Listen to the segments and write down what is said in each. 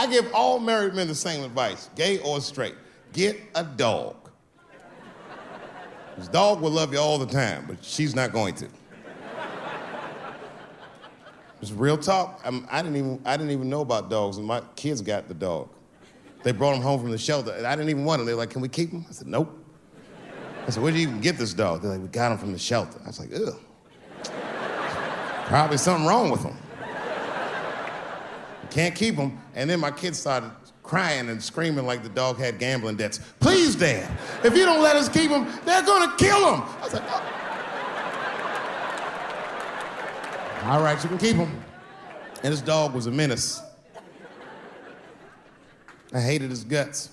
I give all married men the same advice, gay or straight. Get a dog. This dog will love you all the time, but she's not going to. It's real talk. I didn't even know about dogs, and my kids got the dog. They brought him home from the shelter, and I didn't even want him. They were like, can we keep him? I said, nope. I said, where did you even get this dog? They're like, we got him from the shelter. I was like, ugh. Probably something wrong with him. Can't keep him. And then my kids started crying and screaming like the dog had gambling debts. Please, Dad, if you don't let us keep him, they're gonna kill him. I was like, oh. All right, you can keep him. And this dog was a menace. I hated his guts.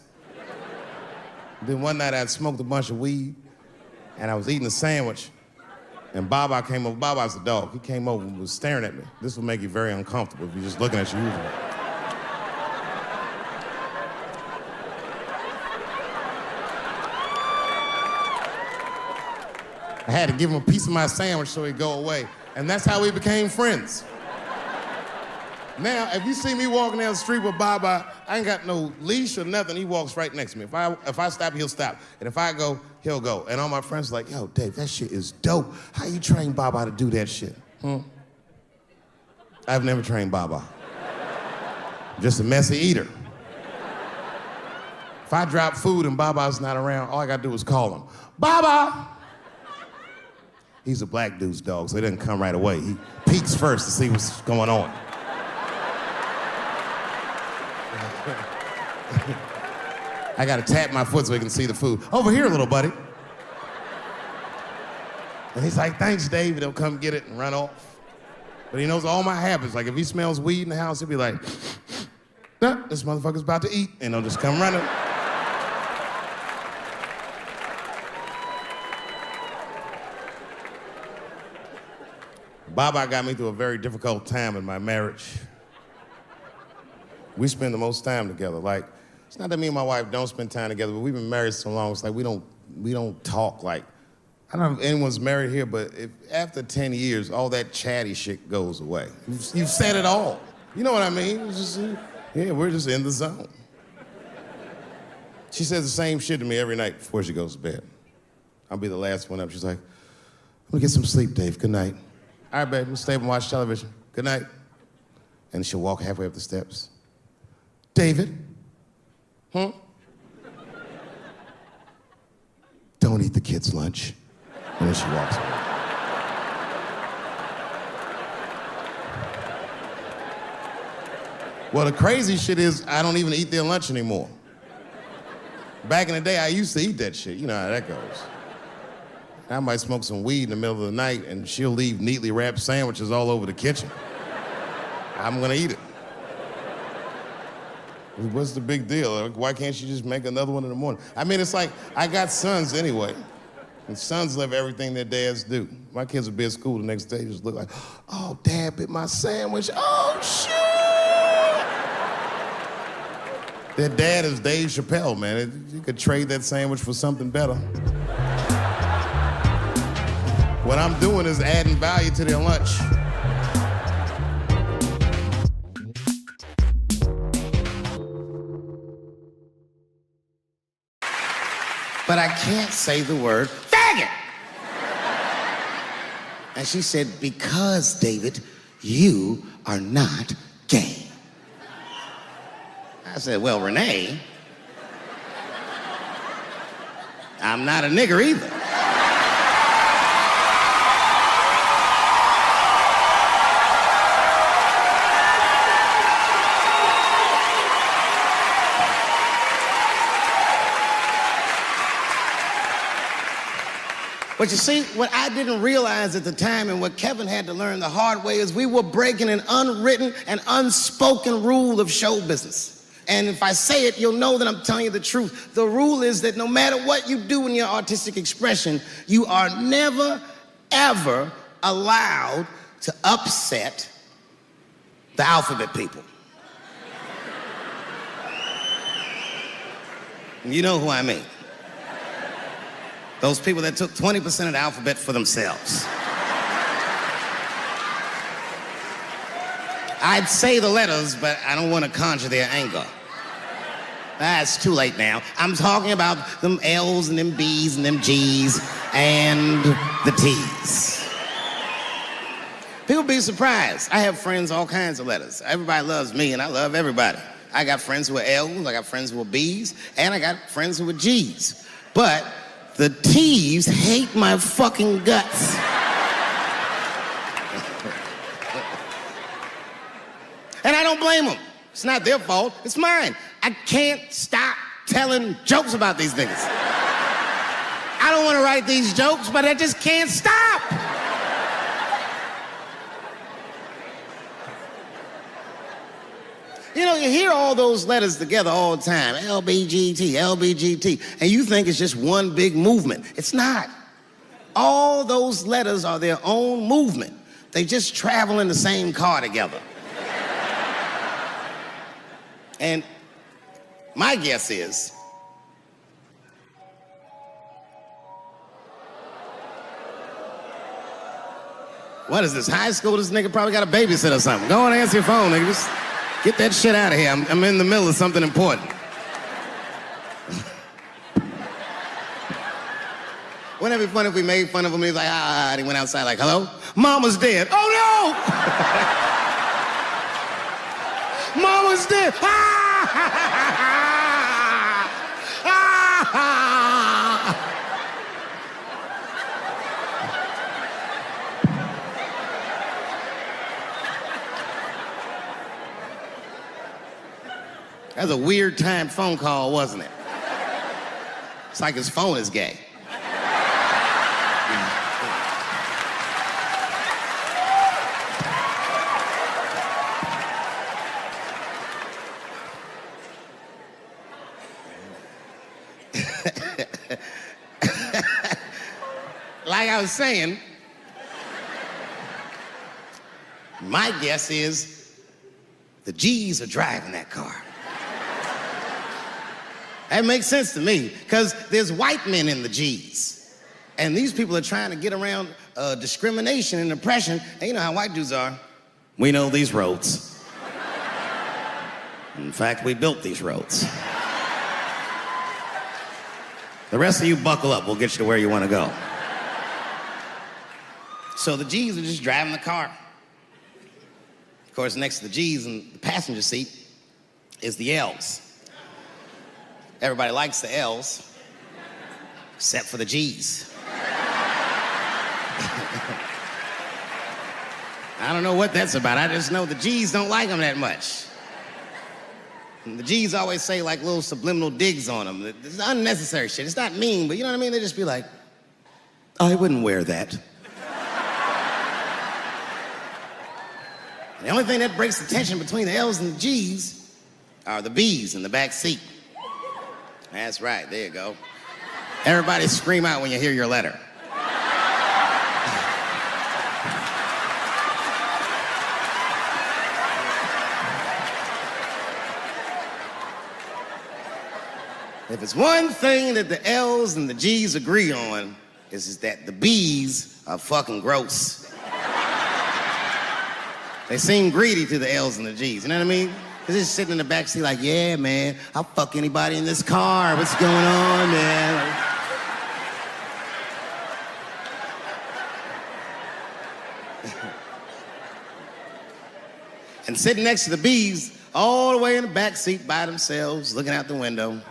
Then one night I'd smoked a bunch of weed and I was eating a sandwich and Baba came over. Baba's the dog. He came over and was staring at me. This will make you very uncomfortable if you're just looking at you usually. I had to give him a piece of my sandwich so he'd go away. And that's how we became friends. Now, if you see me walking down the street with Baba, I ain't got no leash or nothing. He walks right next to me. If I stop, he'll stop. And if I go, he'll go. And all my friends are like, yo, Dave, that shit is dope. How you train Baba to do that shit? I've never trained Baba. I'm just a messy eater. If I drop food and Baba's not around, all I gotta do is call him. Baba! He's a black dude's dog, so he doesn't come right away. He peeks first to see what's going on. I gotta tap my foot so he can see the food. Over here, little buddy. And he's like, thanks, Dave. He'll come get it and run off. But he knows all my habits. Like if he smells weed in the house, he'll be like, nah, this motherfucker's about to eat. And he'll just come running. Baba got me through a very difficult time in my marriage. We spend the most time together. Like, it's not that me and my wife don't spend time together, but we've been married so long, it's like we don't talk like, I don't know if anyone's married here, but if after 10 years, all that chatty shit goes away. You've said it all. You know what I mean? It's just, yeah, we're just in the zone. She says the same shit to me every night before she goes to bed. I'll be the last one up. She's like, I'm gonna get some sleep, Dave. Good night. All right, babe, we'll stay up and watch television. Good night. And she'll walk halfway up the steps. David? Don't eat the kids' lunch. And then she walks away. Well, the crazy shit is I don't even eat their lunch anymore. Back in the day, I used to eat that shit. You know how that goes. I might smoke some weed in the middle of the night and she'll leave neatly wrapped sandwiches all over the kitchen. I'm gonna eat it. What's the big deal? Why can't she just make another one in the morning? I mean, it's like, I got sons anyway. And sons love everything their dads do. My kids will be at school the next day, just look like, oh, Dad bit my sandwich. Oh, shit! Their dad is Dave Chappelle, man. You could trade that sandwich for something better. What I'm doing is adding value to their lunch. But I can't say the word faggot. And she said, because, David, you are not gay. I said, well, Renee, I'm not a nigger either. But you see, what I didn't realize at the time and what Kevin had to learn the hard way is we were breaking an unwritten and unspoken rule of show business. And if I say it, you'll know that I'm telling you the truth. The rule is that no matter what you do in your artistic expression, you are never, ever allowed to upset the alphabet people. You know who I mean. Those people that took 20% of the alphabet for themselves. I'd say the letters, but I don't want to conjure their anger. That's too late now. I'm talking about them L's and them B's and them G's and the T's. People be surprised. I have friends, all kinds of letters. Everybody loves me, and I love everybody. I got friends who are L's, I got friends who are B's, and I got friends who are G's. But the T's hate my fucking guts. And I don't blame them. It's not their fault, it's mine. I can't stop telling jokes about these niggas. I don't want to write these jokes, but I just can't stop. You know, you hear all those letters together all the time, LBGT, LBGT, and you think it's just one big movement. It's not. All those letters are their own movement. They just travel in the same car together. And my guess is, what is this, high school? This nigga probably got a babysitter or something. Go on and answer your phone, nigga. Just get that shit out of here. I'm in the middle of something important. Wouldn't it be funny if we made fun of him? He's like, and he went outside like, hello? Mama's dead. Oh, no! Mama's dead. That was a weird timed phone call, wasn't it? It's like his phone is gay. Like I was saying, my guess is the G's are driving that car. That makes sense to me, because there's white men in the G's. And these people are trying to get around discrimination and oppression. And you know how white dudes are. We know these roads. In fact, we built these roads. The rest of you buckle up. We'll get you to where you want to go. So the G's are just driving the car. Of course, next to the G's in the passenger seat is the L's. Everybody likes the L's, except for the G's. I don't know what that's about. I just know the G's don't like them that much. And the G's always say like little subliminal digs on them. It's unnecessary shit. It's not mean, but you know what I mean? They just be like, I wouldn't wear that. The only thing that breaks the tension between the L's and the G's are the B's in the back seat. That's right, there you go. Everybody scream out when you hear your letter. If it's one thing that the L's and the G's agree on, is that the B's are fucking gross. They seem greedy to the L's and the G's, you know what I mean? They're just sitting in the back seat like, yeah, man, I'll fuck anybody in this car. What's going on, man? And sitting next to the B's, all the way in the back seat by themselves, looking out the window.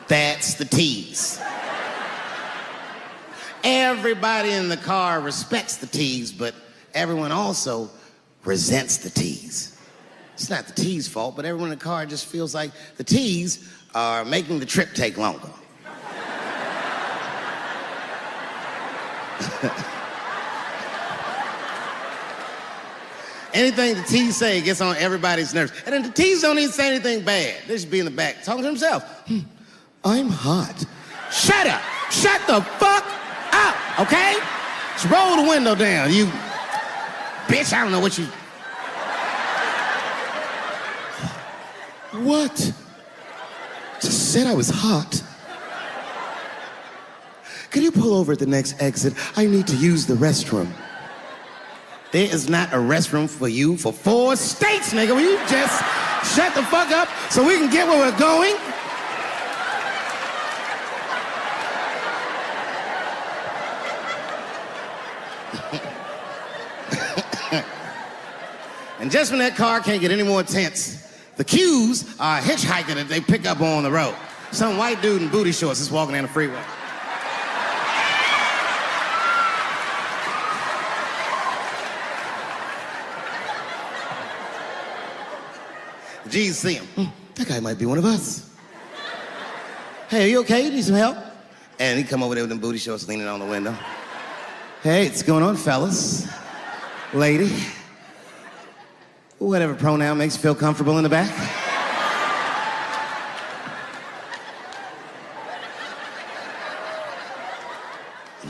That's the T's. Everybody in the car respects the T's, but everyone also resents the T's. It's not the T's' fault, but everyone in the car just feels like the T's are making the trip take longer. Anything the T's say gets on everybody's nerves. And then the T's don't even say anything bad. They just be in the back talking to themselves. I'm hot. Shut up. Shut the fuck up, okay? Just roll the window down, you bitch. I don't know what you... What? Just said I was hot. Could you pull over at the next exit? I need to use the restroom. There is not a restroom for you for 4 states, nigga. Will you just shut the fuck up so we can get where we're going? And just when that car can't get any more tense, the cues are a hitchhiker that they pick up on the road. Some white dude in booty shorts is walking down the freeway. The G's see him. That guy might be one of us. Hey, are you okay? You need some help? And he come over there with them booty shorts leaning on the window. Hey, what's going on, fellas? Lady? Whatever pronoun makes you feel comfortable in the back.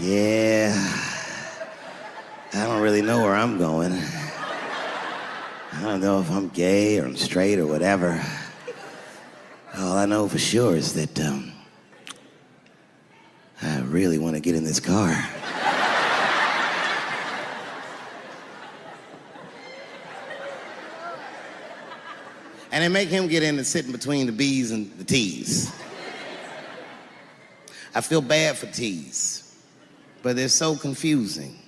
Yeah, I don't really know where I'm going. I don't know if I'm gay or I'm straight or whatever. All I know for sure is that I really want to get in this car. And they make him get in and sit in between the B's and the T's. I feel bad for T's, but they're so confusing.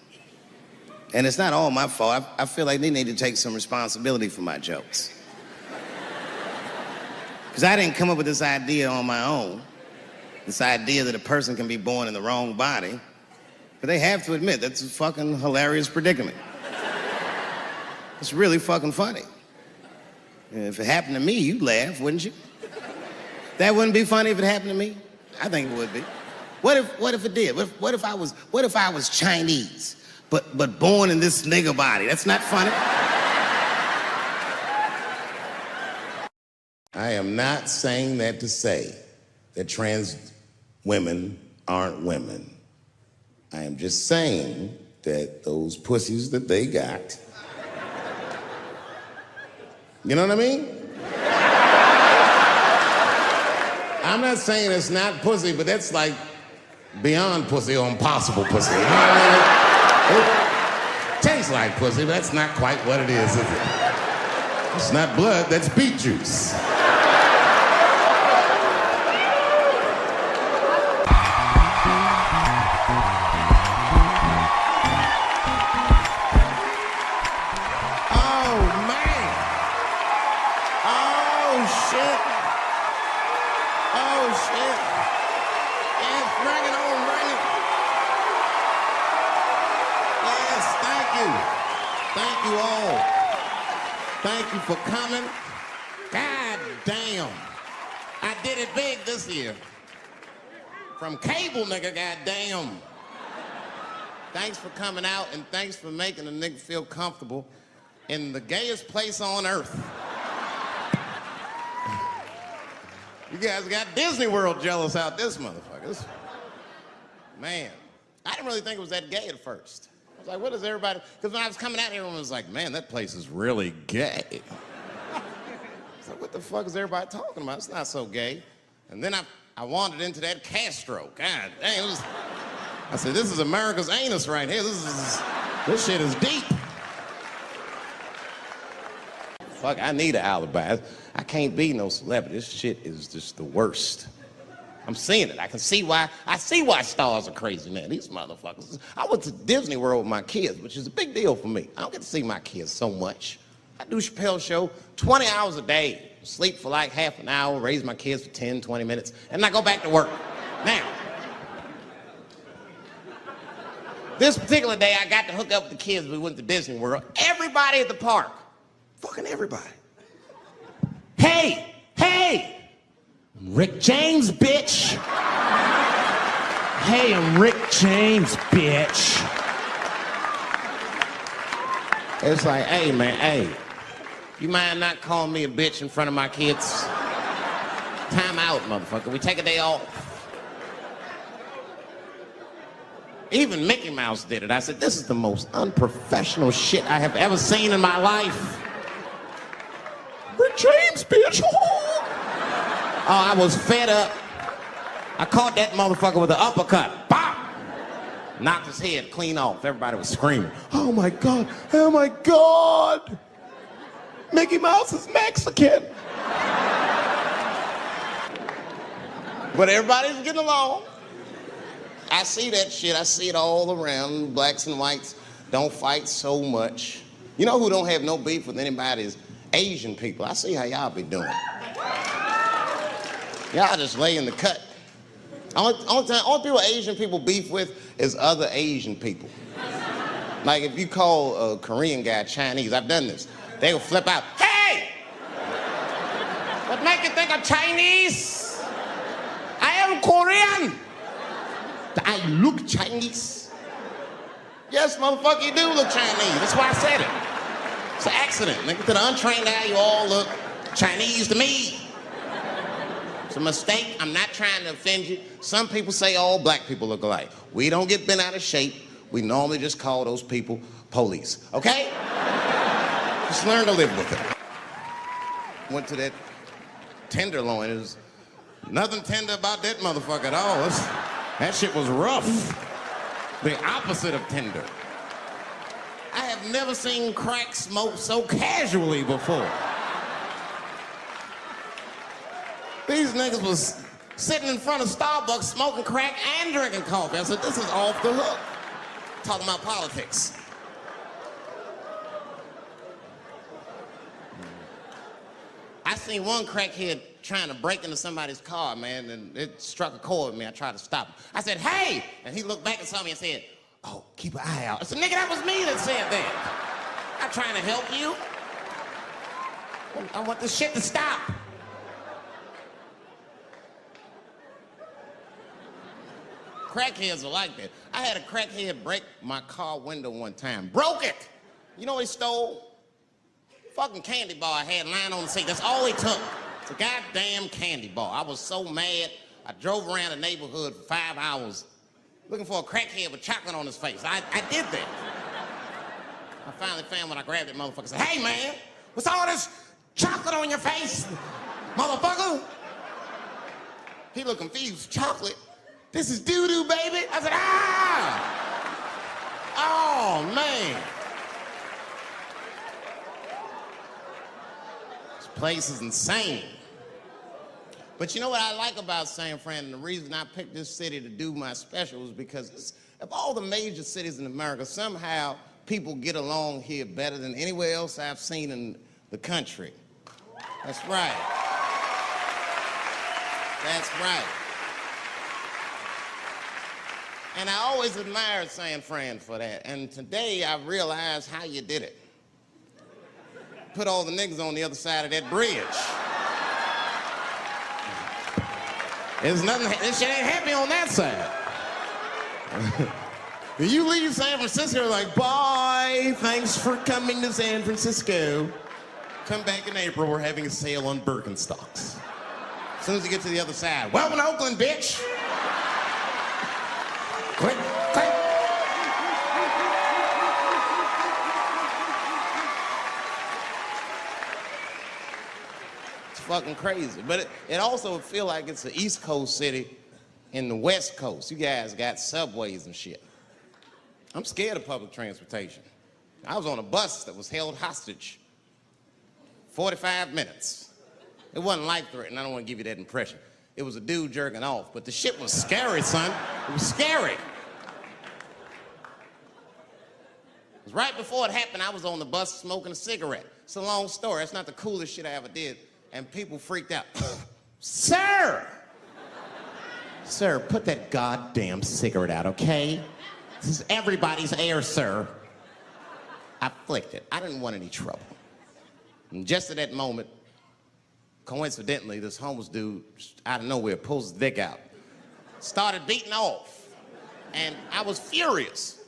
And it's not all my fault. I feel like they need to take some responsibility for my jokes. Because I didn't come up with this idea on my own. This idea that a person can be born in the wrong body. But they have to admit, that's a fucking hilarious predicament. It's really fucking funny. If it happened to me, you'd laugh, wouldn't you? That wouldn't be funny if it happened to me? I think it would be. What if it did? What if I was Chinese, but born in this nigga body? That's not funny. I am not saying that to say that trans women aren't women. I am just saying that those pussies that they got, you know what I mean? I'm not saying it's not pussy, but that's like beyond pussy or impossible pussy. You know what I mean? It tastes like pussy, but that's not quite what it is it? It's not blood, that's beet juice. Thank you all. Thank you for coming. God damn. I did it big this year. From cable, nigga, god damn. Thanks for coming out and thanks for making a nigga feel comfortable in the gayest place on earth. You guys got Disney World jealous out this motherfucker. Man, I didn't really think it was that gay at first. I was like, what is everybody? Because when I was coming out, everyone was like, man, that place is really gay. So what the fuck is everybody talking about? It's not so gay. And then I wandered into that Castro. God dang, I said, this is America's anus right here. This shit is deep. Fuck, I need an alibi. I can't be no celebrity. This shit is just the worst. I'm seeing it. I see why stars are crazy now. These motherfuckers. I went to Disney World with my kids, which is a big deal for me. I don't get to see my kids so much. I do Chappelle show 20 hours a day, sleep for like half an hour, raise my kids for 10, 20 minutes, and I go back to work. Now, this particular day, I got to hook up with the kids. We went to Disney World. Everybody at the park, fucking everybody. Hey! Rick James, bitch. Hey, I'm Rick James, bitch. It's like, hey, man, hey. You mind not calling me a bitch in front of my kids? Time out, motherfucker. We take a day off. Even Mickey Mouse did it. I said, this is the most unprofessional shit I have ever seen in my life. Rick James, bitch. Oh, I was fed up. I caught that motherfucker with an uppercut. Bop! Knocked his head clean off. Everybody was screaming, "Oh my God, oh my God! Mickey Mouse is Mexican!" But everybody's getting along. I see that shit. I see it all around. Blacks and whites don't fight so much. You know who don't have no beef with anybody is Asian people. I see how y'all be doing. Y'all just lay in the cut. Only people Asian people beef with is other Asian people. Like if you call a Korean guy Chinese, I've done this. They will flip out, "Hey! What make you think I'm Chinese? I am Korean. I look Chinese." Yes, motherfucker, you do look Chinese. That's why I said it. It's an accident. Nigga, to the untrained eye, you all look Chinese to me. It's a mistake. I'm not trying to offend you. Some people say all black people look alike. We don't get bent out of shape. We normally just call those people police, okay? Just learn to live with it. Went to that Tenderloin. There's nothing tender about that motherfucker at all. That shit was rough. The opposite of tender. I have never seen crack smoked so casually before. These niggas was sitting in front of Starbucks smoking crack and drinking coffee. I said, this is off the hook. Talking about politics. I seen one crackhead trying to break into somebody's car, man, and it struck a chord with me. I tried to stop him. I said, "Hey!" And he looked back and saw me and said, "Oh, keep an eye out." I said, "Nigga, that was me that said that. I'm not trying to help you. I want this shit to stop." Crackheads are like that. I had a crackhead break my car window one time. Broke it! You know what he stole? Fucking candy bar I had lying on the seat. That's all he took. It's a goddamn candy bar. I was so mad. I drove around the neighborhood for 5 hours looking for a crackhead with chocolate on his face. I did that. I finally found when I grabbed that motherfucker and said, "Hey, man, what's all this chocolate on your face, motherfucker?" He looked confused. "Chocolate? This is doo-doo, baby." I said, "Ah! Oh, man. This place is insane." But you know what I like about San Fran, and the reason I picked this city to do my special is because of all the major cities in America, somehow people get along here better than anywhere else I've seen in the country. That's right. That's right. And I always admired San Fran for that. And today I realized how you did it. Put all the niggas on the other side of that bridge. There's nothing, this shit ain't happy on that side. You leave San Francisco like, "Bye, thanks for coming to San Francisco." Come back in April, we're having a sale on Birkenstocks. As soon as you get to the other side, "Welcome to Oakland, bitch." Click, click. It's fucking crazy. But it also feel like it's an East Coast city in the West Coast. You guys got subways and shit. I'm scared of public transportation. I was on a bus that was held hostage 45 minutes. It wasn't life-threatening. I don't want to give you that impression. It was a dude jerking off, but the shit was scary, son. It was scary. It was right before it happened, I was on the bus smoking a cigarette. It's a long story. It's not the coolest shit I ever did. And people freaked out. "Sir! Sir, put that goddamn cigarette out, okay? This is everybody's air, sir." I flicked it. I didn't want any trouble. And just at that moment, coincidentally, this homeless dude, out of nowhere, pulls his dick out. Started beating off. And I was furious.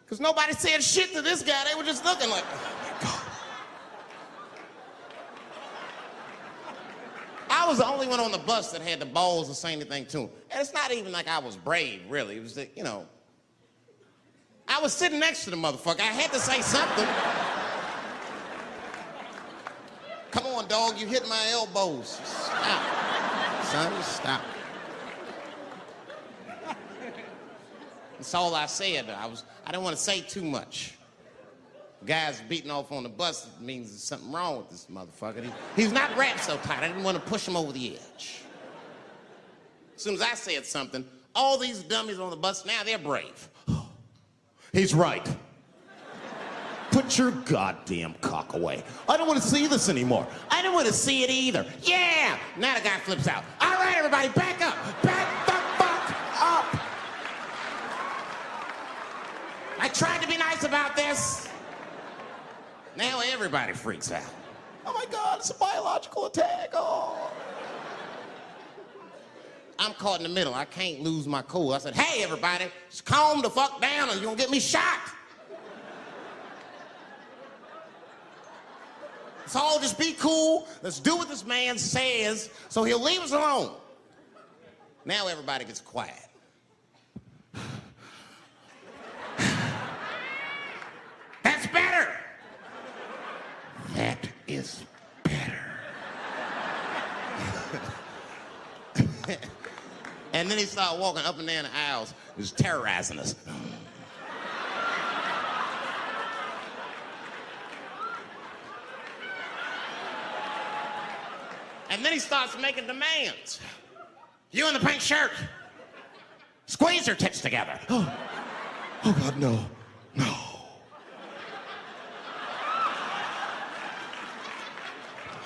Because nobody said shit to this guy. They were just looking like, "Oh my God." I was the only one on the bus that had the balls to say anything to him. And it's not even like I was brave, really. It was that, you know, I was sitting next to the motherfucker. I had to say something. "Come on, dog, you hit my elbows. Stop. Son, stop." That's all I said. I didn't want to say too much. Guys beating off on the bus means there's something wrong with this motherfucker. He's not wrapped so tight. I didn't want to push him over the edge. As soon as I said something, all these dummies on the bus, now they're brave. He's right. Put your goddamn cock away. I don't want to see this anymore. I don't want to see it either. Yeah! Now the guy flips out. All right, everybody, back up. Back the fuck up. I tried to be nice about this. Now everybody freaks out. Oh my God, it's a biological attack. Oh. I'm caught in the middle. I can't lose my cool. I said, hey, everybody, just calm the fuck down or you're gonna get me shot. Let's all just be cool. Let's do what this man says so he'll leave us alone. Now everybody gets quiet. That's better. That is better. And then he started walking up and down the aisles, just terrorizing us. And then he starts making demands. You in the pink shirt, squeeze your tits together. Oh God, no, no.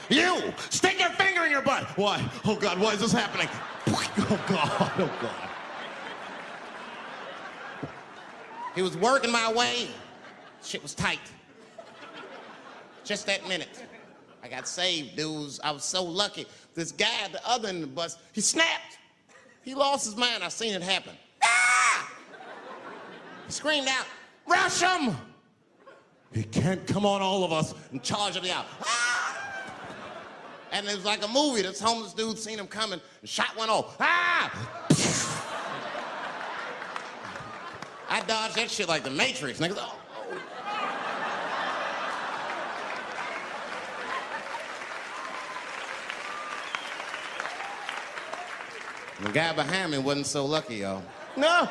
You, stick your finger in your butt. Why? Oh God, why is this happening? Oh God, oh God. He was working my way. Shit was tight. Just that minute. I got saved, dudes. I was so lucky. This guy at the other end of the bus, he snapped. He lost his mind. I seen it happen. Ah! He screamed out, rush him! He can't come on all of us. And charged him out. Ah! And it was like a movie. This homeless dude seen him coming and shot one off. Ah! I dodged that shit like the Matrix. Niggas, oh. The guy behind me wasn't so lucky, y'all. No!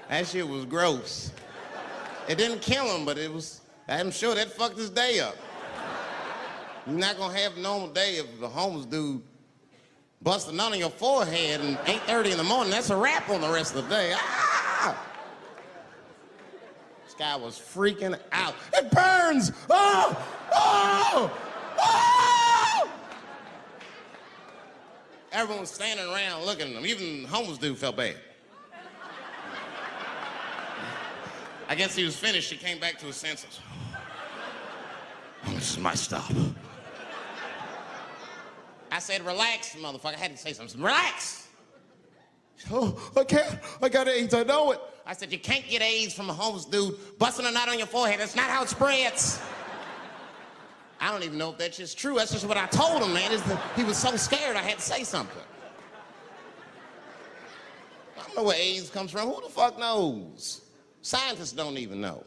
That shit was gross. It didn't kill him, but I'm sure that fucked his day up. You're not gonna have a normal day if the homeless dude busts a nut on your forehead at 8:30 in the morning. That's a wrap on the rest of the day. Ah! This guy was freaking out. It burns! Oh! Oh! Oh! Everyone was standing around looking at him. Even the homeless dude felt bad. I guess he was finished. He came back to his senses. Oh, this is my stop. I said, relax, motherfucker. I had to say something. Relax! Oh, I can't. I got AIDS. I know it. I said, you can't get AIDS from a homeless dude busting a nut on your forehead. That's not how it spreads. I don't even know if that's just true. That's just what I told him, man. He was so scared I had to say something. I don't know where AIDS comes from. Who the fuck knows? Scientists don't even know.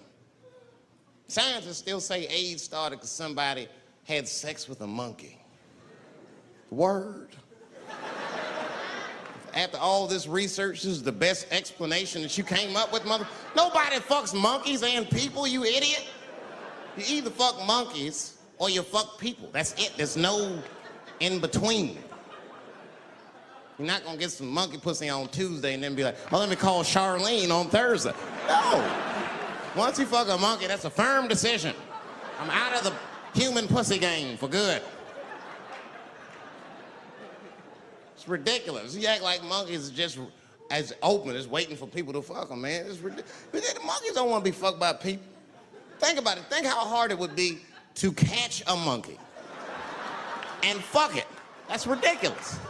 Scientists still say AIDS started because somebody had sex with a monkey. Word. After all this research, this is the best explanation that you came up with, mother. Nobody fucks monkeys and people, you idiot. You either fuck monkeys or you fuck people. That's it. There's no in between. You're not gonna get some monkey pussy on Tuesday and then be like, oh, let me call Charlene on Thursday. No. Once you fuck a monkey, that's a firm decision. I'm out of the human pussy game for good. It's ridiculous. You act like monkeys are just as open as waiting for people to fuck them, man. It's ridiculous. The monkeys don't want to be fucked by people. Think about it. Think how hard it would be to catch a monkey and fuck it. That's ridiculous.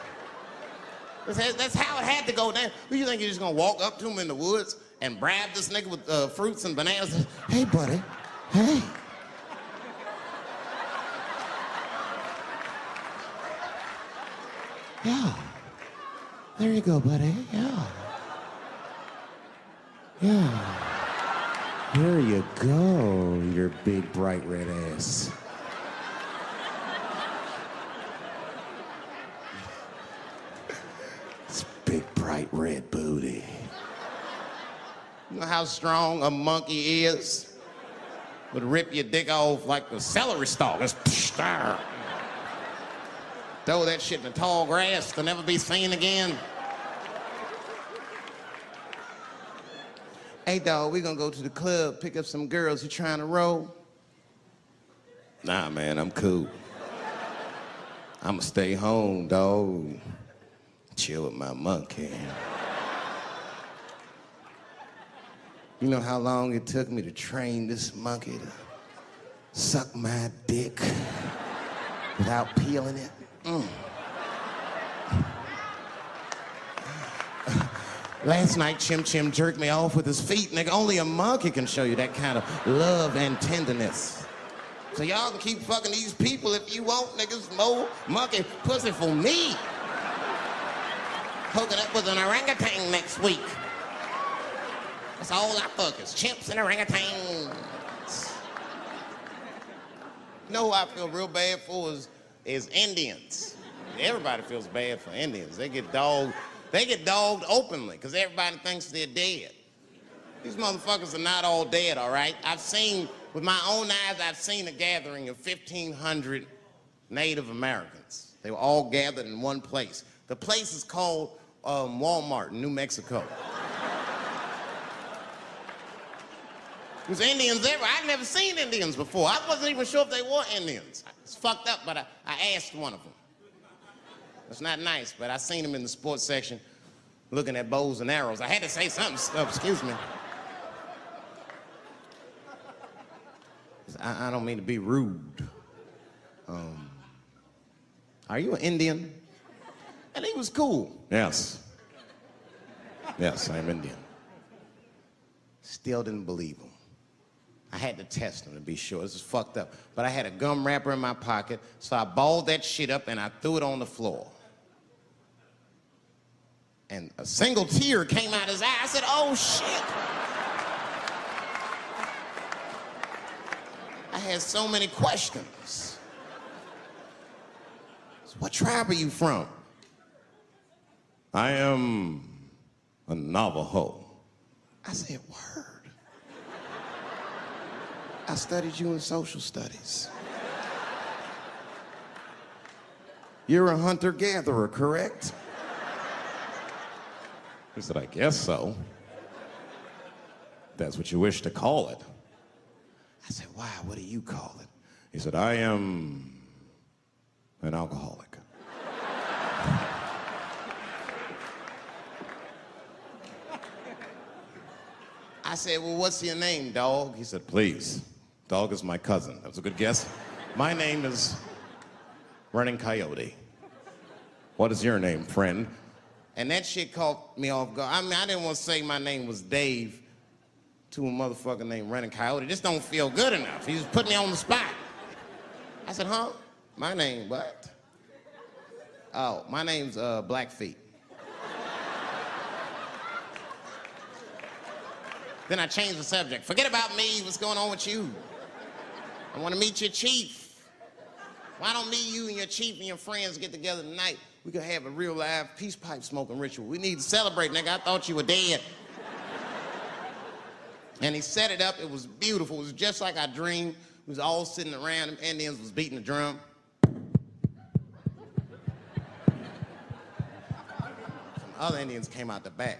That's how it had to go down. Who you think you're just gonna walk up to him in the woods and brab this nigga with fruits and bananas? Hey, buddy. Hey. Yeah. There you go, buddy. Yeah. Yeah. Here you go, your big, bright red ass. red booty. You know how strong a monkey is? Would rip your dick off like the celery stalk. Just throw that shit in the tall grass to never be seen again. Hey, dog, we gonna go to the club, pick up some girls. You trying to roll? Nah, man, I'm cool. I'ma stay home, dog. Chill with my monkey. You know how long it took me to train this monkey to suck my dick without peeling it? Last night, Chim Chim jerked me off with his feet. Nigga, only a monkey can show you that kind of love and tenderness. So y'all can keep fucking these people if you want, niggas. More monkey pussy for me. Hooking up with an orangutan next week. That's all I fuck is chimps and orangutans. You know who I feel real bad for is Indians. Everybody feels bad for Indians. They get dogged openly because everybody thinks they're dead. These motherfuckers are not all dead, all right? With my own eyes, I've seen a gathering of 1,500 Native Americans. They were all gathered in one place. The place is called Walmart in New Mexico. There's Indians everywhere. I'd never seen Indians before. I wasn't even sure if they were Indians. It's fucked up, but I asked one of them. It's not nice, but I seen them in the sports section looking at bows and arrows. I had to say something. Excuse me. I don't mean to be rude. Are you an Indian? And he was cool. Yes. Yes, I'm Indian. Still didn't believe him. I had to test him to be sure. This is fucked up. But I had a gum wrapper in my pocket, so I balled that shit up and I threw it on the floor. And a single tear came out his eye. I said, oh, shit. I had so many questions. So what tribe are you from? I am a Navajo. I said, word. I studied you in social studies. You're a hunter-gatherer, correct? He said, I guess so. That's what you wish to call it. I said, why? What do you call it? He said, I am an alcoholic. I said, well, what's your name, dog? He said, please. Dog is my cousin. That was a good guess. My name is Running Coyote. What is your name, friend? And that shit caught me off guard. I mean, I didn't want to say my name was Dave to a motherfucker named Running Coyote. This don't feel good enough. He just put me on the spot. I said, huh? My name, what? Oh, my name's Blackfeet. Then I changed the subject. Forget about me. What's going on with you? I want to meet your chief. Why don't me, you, and your chief and your friends get together tonight? We could have a real live peace pipe smoking ritual. We need to celebrate, nigga. I thought you were dead. And he set it up. It was beautiful. It was just like I dreamed. We was all sitting around. Them Indians was beating the drum. Some other Indians came out the back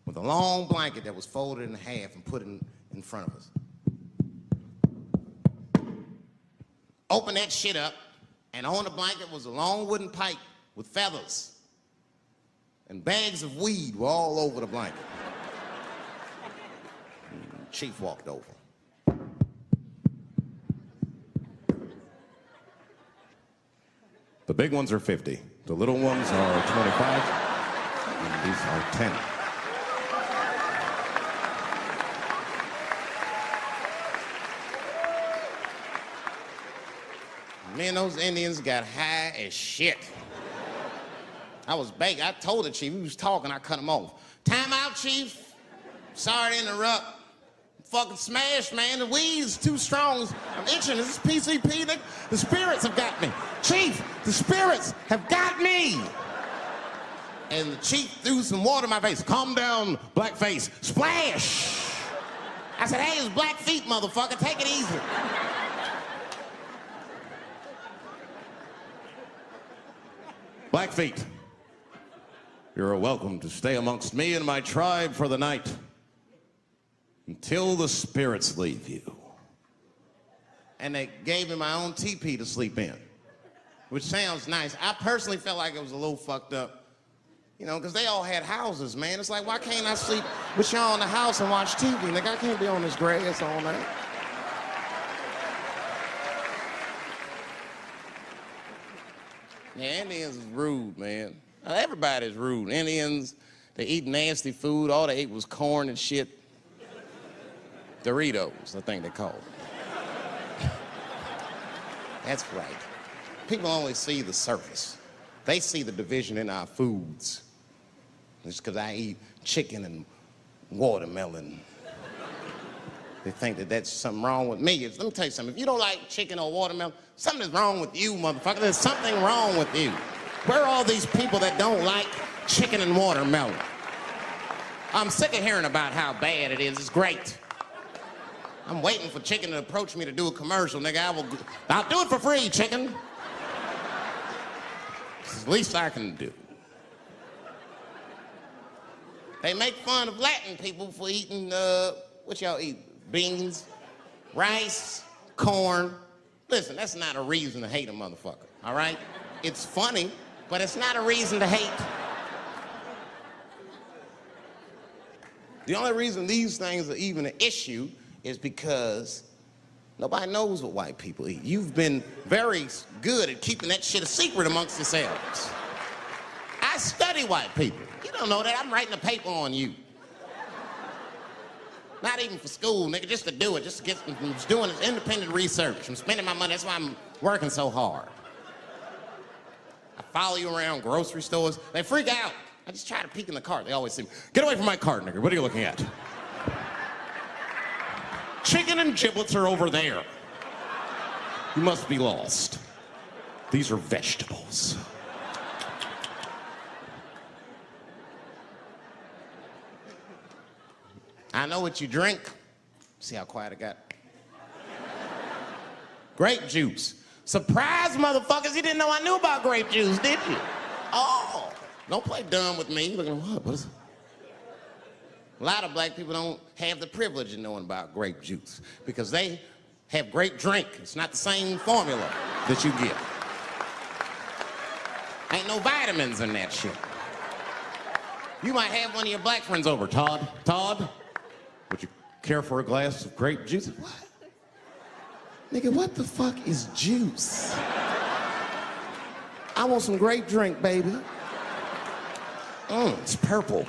with a long blanket that was folded in half and put in front of us. Open that shit up, and on the blanket was a long wooden pipe with feathers. And bags of weed were all over the blanket. Chief walked over. The big ones are 50. The little ones are 25. And these are 10. Me and those Indians got high as shit. I was baked. I told the chief, he was talking, I cut him off. Time out, chief. Sorry to interrupt. Fucking smashed, man. The weed's too strong. I'm itching. This is PCP. The spirits have got me. Chief, the spirits have got me. And the chief threw some water in my face. Calm down, blackface. Splash! I said, hey, it's black feet, motherfucker. Take it easy. Blackfeet, you're welcome to stay amongst me and my tribe for the night until the spirits leave you. And they gave me my own teepee to sleep in, which sounds nice. I personally felt like it was a little fucked up, you know, because they all had houses, man. It's like, why can't I sleep with y'all in the house and watch TV? Like, I can't be on this grass all night. Yeah, Indians is rude, man. Everybody's rude. Indians, they eat nasty food. All they ate was corn and shit. Doritos, I think they call it. That's right. People only see the surface. They see the division in our foods. It's because I eat chicken and watermelon. They think that that's something wrong with me. Let me tell you something. If you don't like chicken or watermelon, something is wrong with you, motherfucker. There's something wrong with you. Where are all these people that don't like chicken and watermelon? I'm sick of hearing about how bad it is. It's great. I'm waiting for chicken to approach me to do a commercial, nigga. I'll do it for free, chicken. It's the least I can do. They make fun of Latin people for eating, what y'all eat? Beans, rice, corn. Listen, that's not a reason to hate a motherfucker, all right? It's funny, but it's not a reason to hate. The only reason these things are even an issue is because nobody knows what white people eat. You've been very good at keeping that shit a secret amongst yourselves. I study white people. You don't know that. I'm writing a paper on you. Not even for school, nigga, just to do it, just to get, I'm just doing this independent research. I'm spending my money, that's why I'm working so hard. I follow you around grocery stores. They freak out. I just try to peek in the cart. They always say, get away from my cart, nigga. What are you looking at? Chicken and giblets are over there. You must be lost. These are vegetables. I know what you drink. See how quiet I got? Grape juice. Surprise, motherfuckers, you didn't know I knew about grape juice, did you? Oh, don't play dumb with me. Looking at what is it? A lot of black people don't have the privilege of knowing about grape juice because they have grape drink. It's not the same formula that you get. Ain't no vitamins in that shit. You might have one of your black friends over. Todd, would you care for a glass of grape juice? What? Nigga, what the fuck is juice? I want some grape drink, baby. It's purple.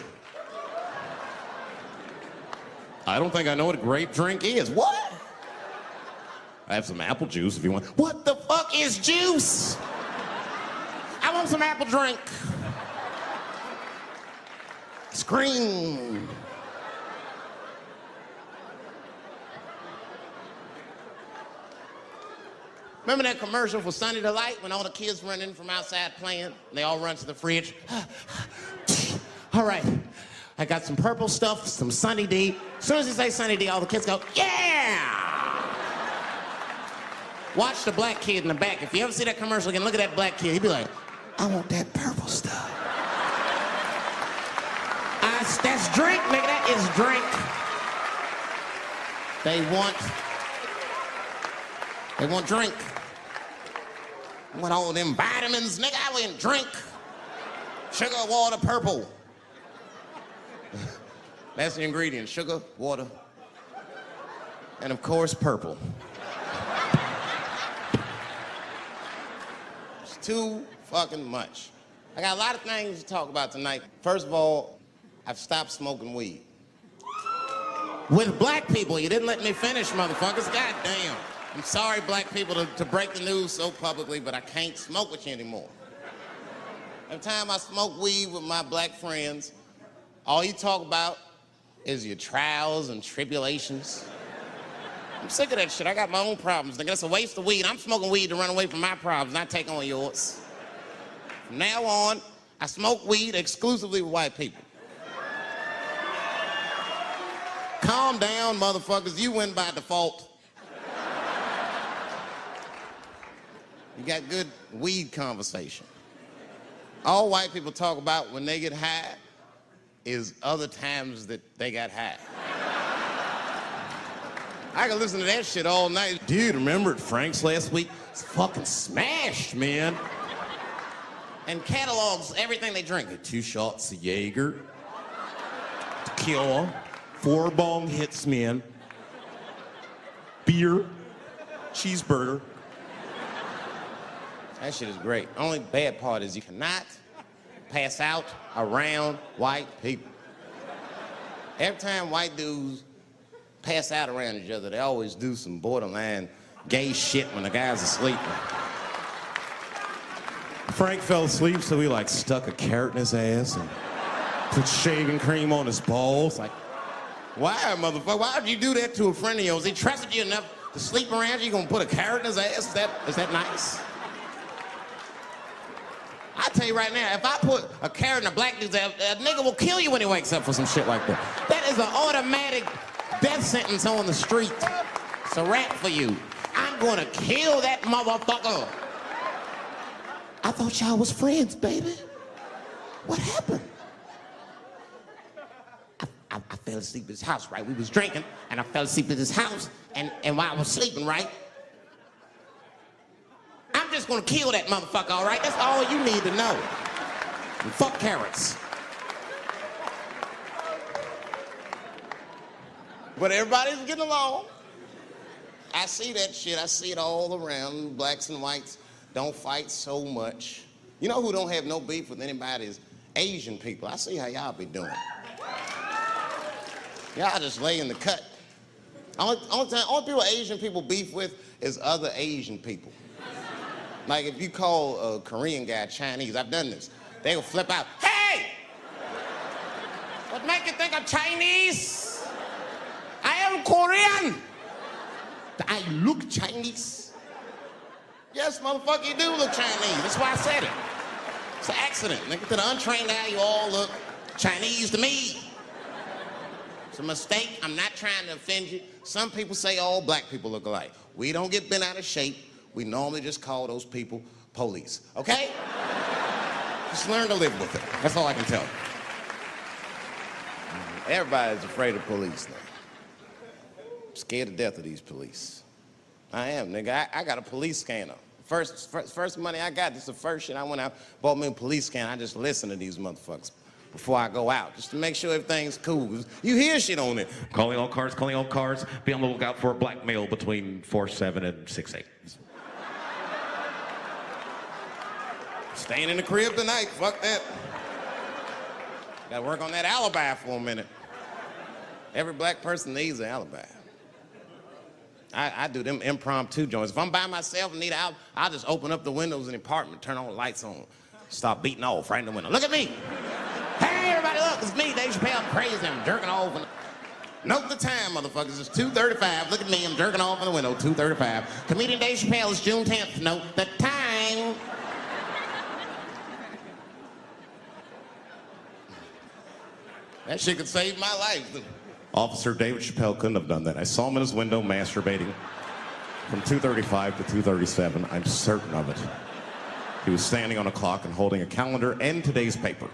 I don't think I know what a grape drink is. What? I have some apple juice if you want. What the fuck is juice? I want some apple drink. Scream. Remember that commercial for Sunny Delight when all the kids run in from outside playing? And they all run to the fridge. All right, I got some purple stuff, some Sunny D. As soon as you say Sunny D, all the kids go, yeah! Watch the black kid in the back. If you ever see that commercial again, look at that black kid. He'd be like, I want that purple stuff. That's drink, nigga, that is drink. They want drink. I want all them vitamins, nigga, I want drink. Sugar, water, purple. That's the ingredient, sugar, water, and of course, purple. It's too fucking much. I got a lot of things to talk about tonight. First of all, I've stopped smoking weed. With black people, you didn't let me finish, motherfuckers. God damn. I'm sorry, black people, to break the news so publicly, but I can't smoke with you anymore. Every time I smoke weed with my black friends, all you talk about is your trials and tribulations. I'm sick of that shit. I got my own problems. Nigga, that's a waste of weed. I'm smoking weed to run away from my problems, not take on yours. From now on, I smoke weed exclusively with white people. Calm down, motherfuckers. You win by default. You got good weed conversation. All white people talk about when they get high is other times that they got high. I can listen to that shit all night. Dude, remember at Frank's last week? It's fucking smashed, man. And catalogs everything they drink. 2 shots of Jaeger, tequila, 4 bong hits, man, beer, cheeseburger. That shit is great. Only bad part is you cannot pass out around white people. Every time white dudes pass out around each other, they always do some borderline gay shit when the guy's asleep. Frank fell asleep, so he like stuck a carrot in his ass and put shaving cream on his balls. Like, why, motherfucker? Why would you do that to a friend of yours? He trusted you enough to sleep around you. You gonna put a carrot in his ass? Is that nice? I tell you right now, if I put a carrot in a black dude's ass, a nigga will kill you when he wakes up for some shit like that. That is an automatic death sentence on the street. It's a rap for you. I'm gonna kill that motherfucker. I thought y'all was friends, baby. What happened? I fell asleep at his house, right? We was drinking, and I fell asleep at his house, and while I was sleeping, right? I'm just gonna kill that motherfucker, all right? That's all you need to know. And fuck carrots. But everybody's getting along. I see that shit. I see it all around. Blacks and whites don't fight so much. You know who don't have no beef with anybody is Asian people. I see how y'all be doing. Y'all just lay in the cut. Only people Asian people beef with is other Asian people. Like if you call a Korean guy Chinese, I've done this. They will flip out. Hey! What make you think I'm Chinese? I am Korean. I look Chinese. Yes, motherfucker, you do look Chinese. That's why I said it. It's an accident. Nigga, to the untrained eye, you all look Chinese to me. It's a mistake. I'm not trying to offend you. Some people say all black people look alike. We don't get bent out of shape. We normally just call those people police, okay? Just learn to live with it. That's all I can tell you. Everybody's afraid of police now. I'm scared to death of these police. I am, nigga. I got a police scanner. First money I got, this is the first shit I went out, bought me a police scanner. I just listen to these motherfuckers before I go out, just to make sure everything's cool. You hear shit on it. Calling all cars, be on the lookout for a black male between 4'7" and 6'8". Staying in the crib tonight, fuck that. Gotta work on that alibi for a minute. Every black person needs an alibi. I do them impromptu joints. If I'm by myself and need an alibi, I'll just open up the windows in the apartment, turn all the lights on, start beating off right in the window. Look at me. Hey, everybody, look, it's me, Dave Chappelle. I'm crazy, I'm jerking off. Note the time, motherfuckers. It's 2:35. Look at me, I'm jerking off in the window, 2:35. Comedian Dave Chappelle is June 10th. Note the time. That shit could save my life. Officer David Chappelle couldn't have done that. I saw him in his window masturbating from 2:35 to 2:37. I'm certain of it. He was standing on a clock and holding a calendar and today's paper.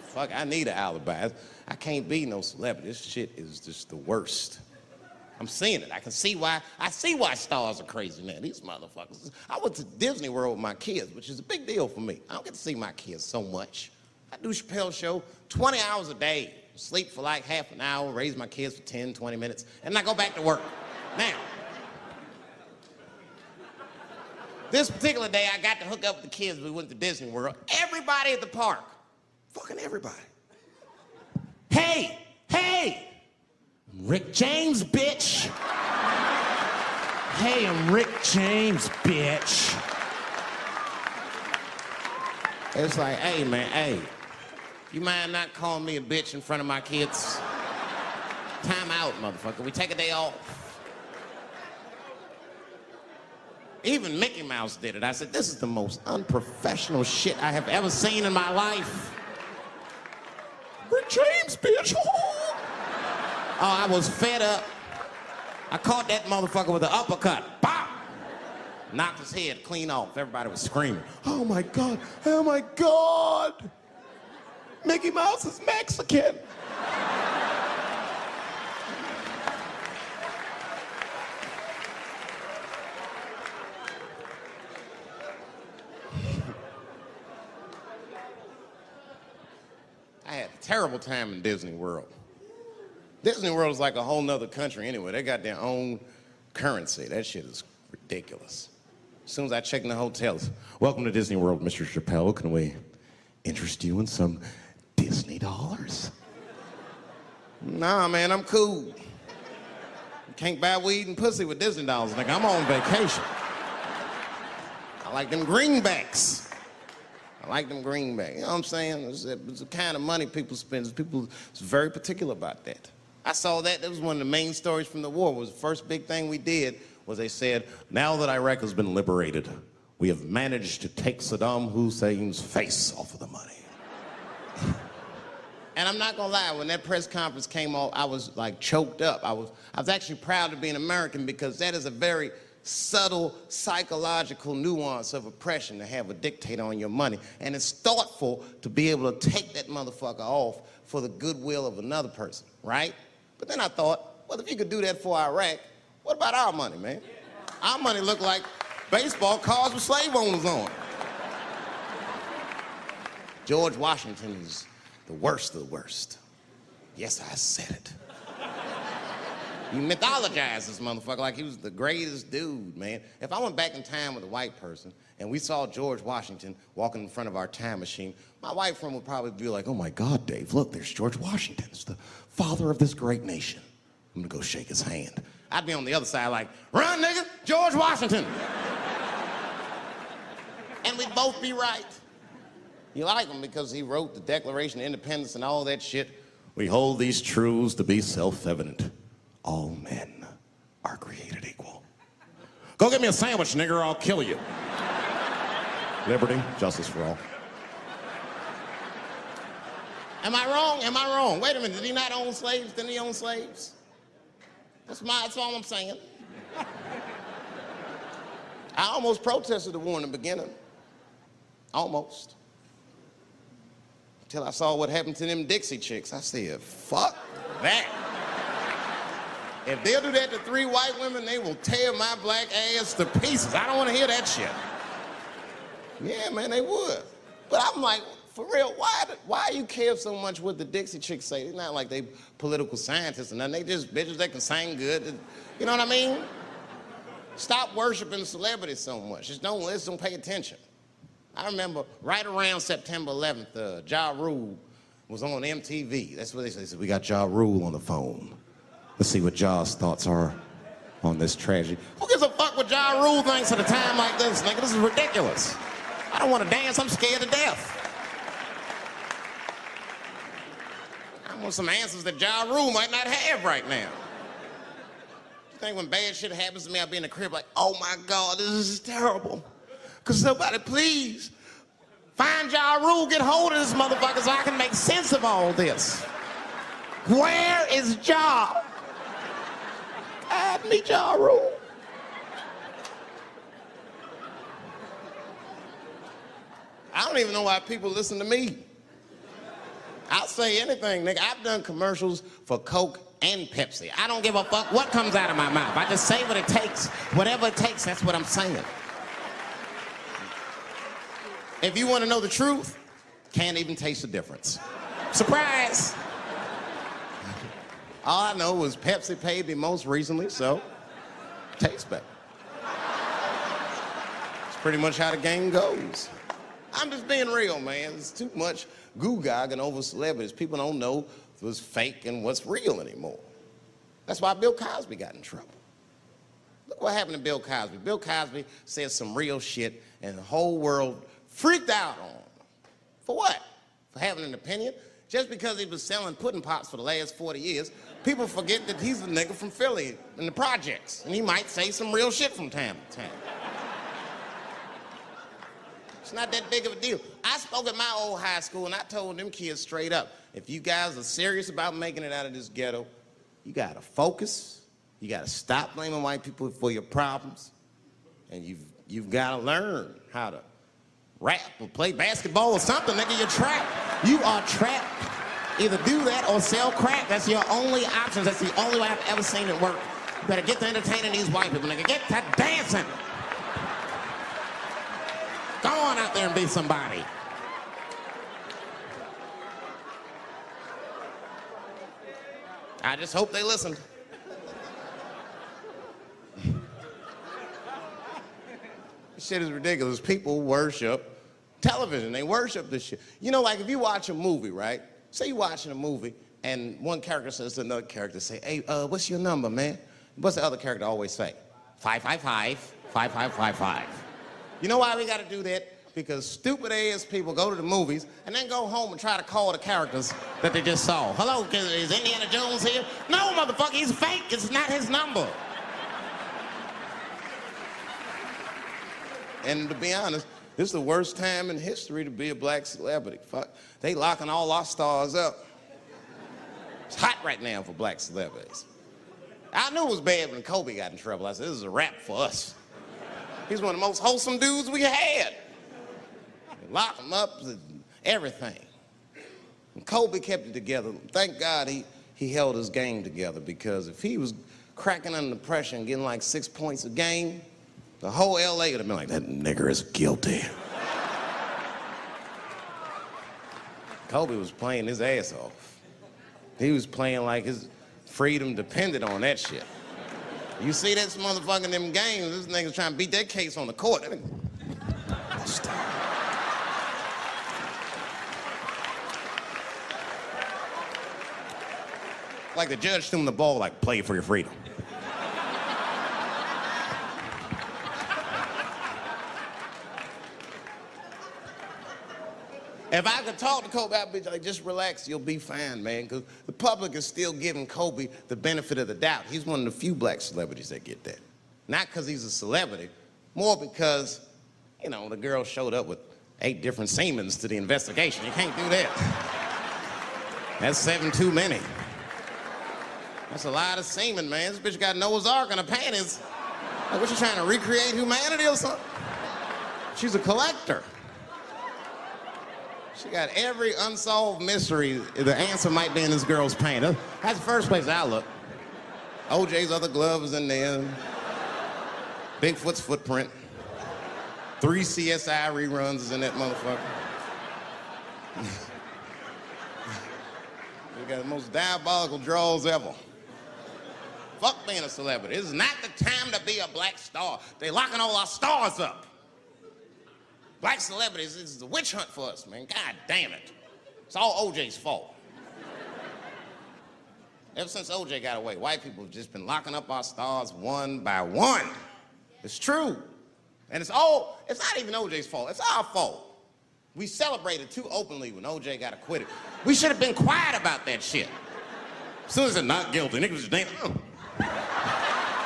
Fuck, I need an alibi. I can't be no celebrity. This shit is just the worst. I'm seeing it. I see why stars are crazy now. These motherfuckers. I went to Disney World with my kids, which is a big deal for me. I don't get to see my kids so much. I do Chappelle show 20 hours a day, sleep for like half an hour, raise my kids for 10, 20 minutes, and I go back to work. Now, this particular day, I got to hook up with the kids. We went to Disney World. Everybody at the park, fucking everybody. Hey, I'm Rick James, bitch. Hey, I'm Rick James, bitch. It's like, hey, man, hey. You mind not calling me a bitch in front of my kids? Time out, motherfucker. We take a day off. Even Mickey Mouse did it. I said, this is the most unprofessional shit I have ever seen in my life. Rick James, bitch. Oh, I was fed up. I caught that motherfucker with an uppercut. Bop! Knocked his head clean off. Everybody was screaming. Oh my God, oh my God. Mickey Mouse is Mexican. I had a terrible time in Disney World. Disney World is like a whole nother country anyway. They got their own currency. That shit is ridiculous. As soon as I check in the hotels, welcome to Disney World, Mr. Chappelle. Can we interest you in some Disney dollars? Nah, man, I'm cool. You can't buy weed and pussy with Disney dollars, nigga. I'm on vacation. I like them greenbacks. I like them greenbacks. You know what I'm saying? It's the kind of money people spend. People is very particular about that. I saw that. That was one of the main stories from the war. It was the first big thing we did was they said, now that Iraq has been liberated, we have managed to take Saddam Hussein's face off of the money. And I'm not gonna lie, when that press conference came off, I was like choked up. I was actually proud to be an American because that is a very subtle psychological nuance of oppression to have a dictator on your money. And it's thoughtful to be able to take that motherfucker off for the goodwill of another person, right? But then I thought, well, if you could do that for Iraq, what about our money, man? Our money looked like baseball cards with slave owners on it. George Washington is the worst of the worst. Yes, I said it. You mythologize this motherfucker like he was the greatest dude, man. If I went back in time with a white person and we saw George Washington walking in front of our time machine, my white friend would probably be like, oh my God, Dave, look, there's George Washington. It's the father of this great nation. I'm gonna go shake his hand. I'd be on the other side like, run, nigga, George Washington. And we'd both be right. You like him because he wrote the Declaration of Independence and all that shit. We hold these truths to be self-evident. All men are created equal. Go get me a sandwich, nigger, or I'll kill you. Liberty, justice for all. Am I wrong? Am I wrong? Wait a minute, did he not own slaves? Didn't he own slaves? That's all I'm saying. I almost protested the war in the beginning. Almost. Until I saw what happened to them Dixie chicks. I said, fuck that. If they'll do that to 3 white women, they will tear my black ass to pieces. I don't want to hear that shit. Yeah, man, they would. But I'm like, for real, why you care so much what the Dixie chicks say? It's not like they political scientists or nothing. They just bitches that can sing good. You know what I mean? Stop worshiping celebrities so much. Just don't listen, don't pay attention. I remember right around September 11th, Ja Rule was on MTV. That's what they said. They said, we got Ja Rule on the phone. Let's see what Ja's thoughts are on this tragedy. Who gives a fuck what Ja Rule thinks at a time like this, nigga? This is ridiculous. I don't want to dance. I'm scared to death. I want some answers that Ja Rule might not have right now. You think when bad shit happens to me, I'll be in the crib like, oh my God, this is terrible. Could somebody please find Ja Rule, get hold of this motherfucker so I can make sense of all this. Where is Ja? Guide me, Ja Rule. I don't even know why people listen to me. I'll say anything, nigga. I've done commercials for Coke and Pepsi. I don't give a fuck what comes out of my mouth. I just say what it takes. Whatever it takes, that's what I'm saying. If you want to know the truth, can't even taste the difference. Surprise! All I know was Pepsi paid me most recently, so tastes better. It's pretty much how the game goes. I'm just being real, man. There's too much goo-gagging over celebrities. People don't know what's fake and what's real anymore. That's why Bill Cosby got in trouble. Look what happened to Bill Cosby. Bill Cosby said some real shit, and the whole world freaked out on him. For what? For having an opinion? Just because he was selling pudding pops for the last 40 years, people forget that he's a nigga from Philly in the projects, and he might say some real shit from time to time. It's not that big of a deal. I spoke at my old high school and I told them kids straight up, if you guys are serious about making it out of this ghetto, you gotta focus, you gotta stop blaming white people for your problems, and you've gotta learn how to rap or play basketball or something, nigga, you're trapped. You are trapped. Either do that or sell crack. That's your only options. That's the only way I've ever seen it work. You better get to entertaining these white people, nigga. Get to dancing. Go on out there and be somebody. I just hope they listened. This shit is ridiculous. People worship television. They worship this shit. You know, like if you watch a movie, right? Say you're watching a movie and one character says to another character, say, hey, what's your number, man? What's the other character always say? 555, 5555. You know why we gotta do that? Because stupid ass people go to the movies and then go home and try to call the characters that they just saw. Hello, is Indiana Jones here? No, motherfucker, he's fake. It's not his number. And to be honest, this is the worst time in history to be a black celebrity. Fuck, they locking all our stars up. It's hot right now for black celebrities. I knew it was bad when Kobe got in trouble. I said, this is a wrap for us. He's one of the most wholesome dudes we had. They locked him up, everything. And Kobe kept it together. Thank God he held his game together, because if he was cracking under pressure and getting like 6 points a game, the whole LA would have been like, that nigger is guilty. Kobe was playing his ass off. He was playing like his freedom depended on that shit. You see this motherfucker in them games, this nigga's trying to beat that case on the court. Like the judge threw him the ball, like, play for your freedom. If I could talk to Kobe, I'd be like, just relax, you'll be fine, man, because the public is still giving Kobe the benefit of the doubt. He's one of the few black celebrities that get that. Not because he's a celebrity, more because, you know, the girl showed up with 8 different semens to the investigation. You can't do that. That's 7 too many. That's a lot of semen, man. This bitch got Noah's Ark in her panties. Like, what, you trying to recreate humanity or something? She's a collector. She got every unsolved mystery. The answer might be in this girl's paint. That's the first place I look. OJ's other glove is in there. Bigfoot's footprint. 3 CSI reruns is in that motherfucker. We got the most diabolical draws ever. Fuck being a celebrity. This is not the time to be a black star. They locking all our stars up. Black celebrities, this is a witch hunt for us, man. God damn it. It's all OJ's fault. Ever since OJ got away, white people have just been locking up our stars one by one. It's true. And it's not even OJ's fault, it's our fault. We celebrated too openly when OJ got acquitted. We should have been quiet about that shit. As soon as they're not guilty, niggas just dancing.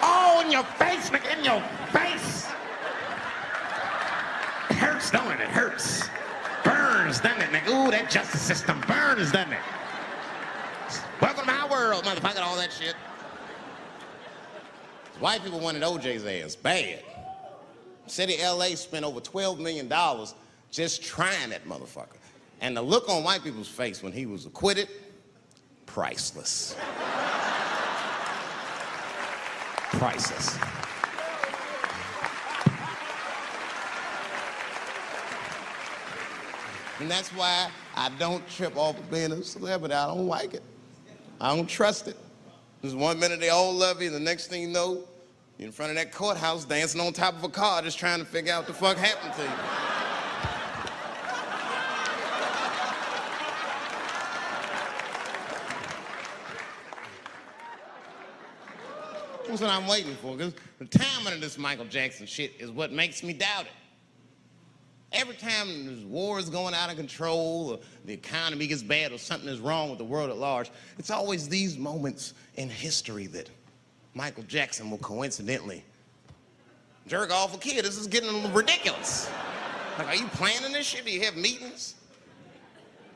Oh, in your face, nigga, in your face. It hurts, don't it? It hurts. Burns, doesn't it, nigga? Ooh, that justice system burns, doesn't it? Welcome to my world, motherfucker, all that shit. White people wanted OJ's ass bad. City of LA spent over $12 million just trying that motherfucker. And the look on white people's face when he was acquitted, priceless. Priceless. And that's why I don't trip off of being a celebrity. I don't like it. I don't trust it. There's 1 minute they all love you, and the next thing you know, you're in front of that courthouse dancing on top of a car just trying to figure out what the fuck happened to you. That's what I'm waiting for, because the timing of this Michael Jackson shit is what makes me doubt it. Every time there's wars going out of control, or the economy gets bad, or something is wrong with the world at large, it's always these moments in history that Michael Jackson will coincidentally jerk off a kid. This is getting ridiculous. Like, are you planning this shit? Do you have meetings?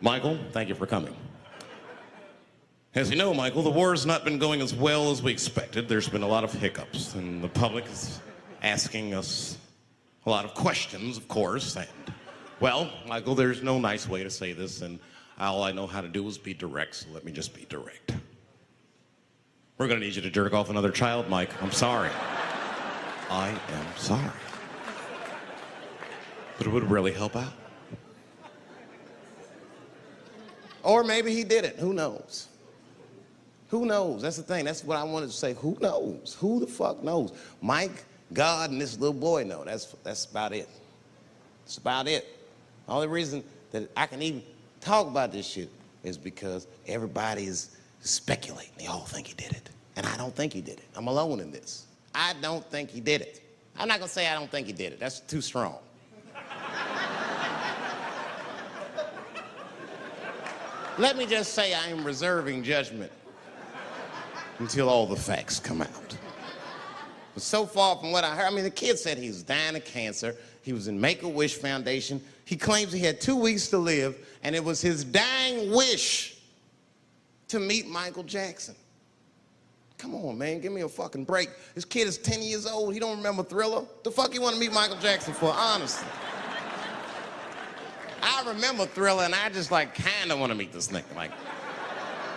Michael, thank you for coming. As you know, Michael, the war has not been going as well as we expected. There's been a lot of hiccups, and the public is asking us a lot of questions, of course. And, well, Michael, there's no nice way to say this, and all I know how to do is be direct, so let me just be direct. We're gonna need you to jerk off another child, Mike. I'm sorry. I am sorry. But it would really help out. Or maybe he did it. Who knows? Who knows? That's the thing. That's what I wanted to say. Who knows? Who the fuck knows? Mike, God, and this little boy know. That's about it. That's about it. The only reason that I can even talk about this shit is because everybody is speculating. They all think he did it. And I don't think he did it. I'm alone in this. I don't think he did it. I'm not gonna say I don't think he did it. That's too strong. Let me just say I am reserving judgment until all the facts come out. But so far from what I heard, I mean, the kid said he was dying of cancer. He was in Make-A-Wish Foundation. He claims he had 2 weeks to live, and it was his dying wish to meet Michael Jackson. Come on, man, give me a fucking break. This kid is 10 years old. He don't remember Thriller. The fuck you want to meet Michael Jackson for, honestly? I remember Thriller, and I just, like, kind of want to meet this nigga. Like,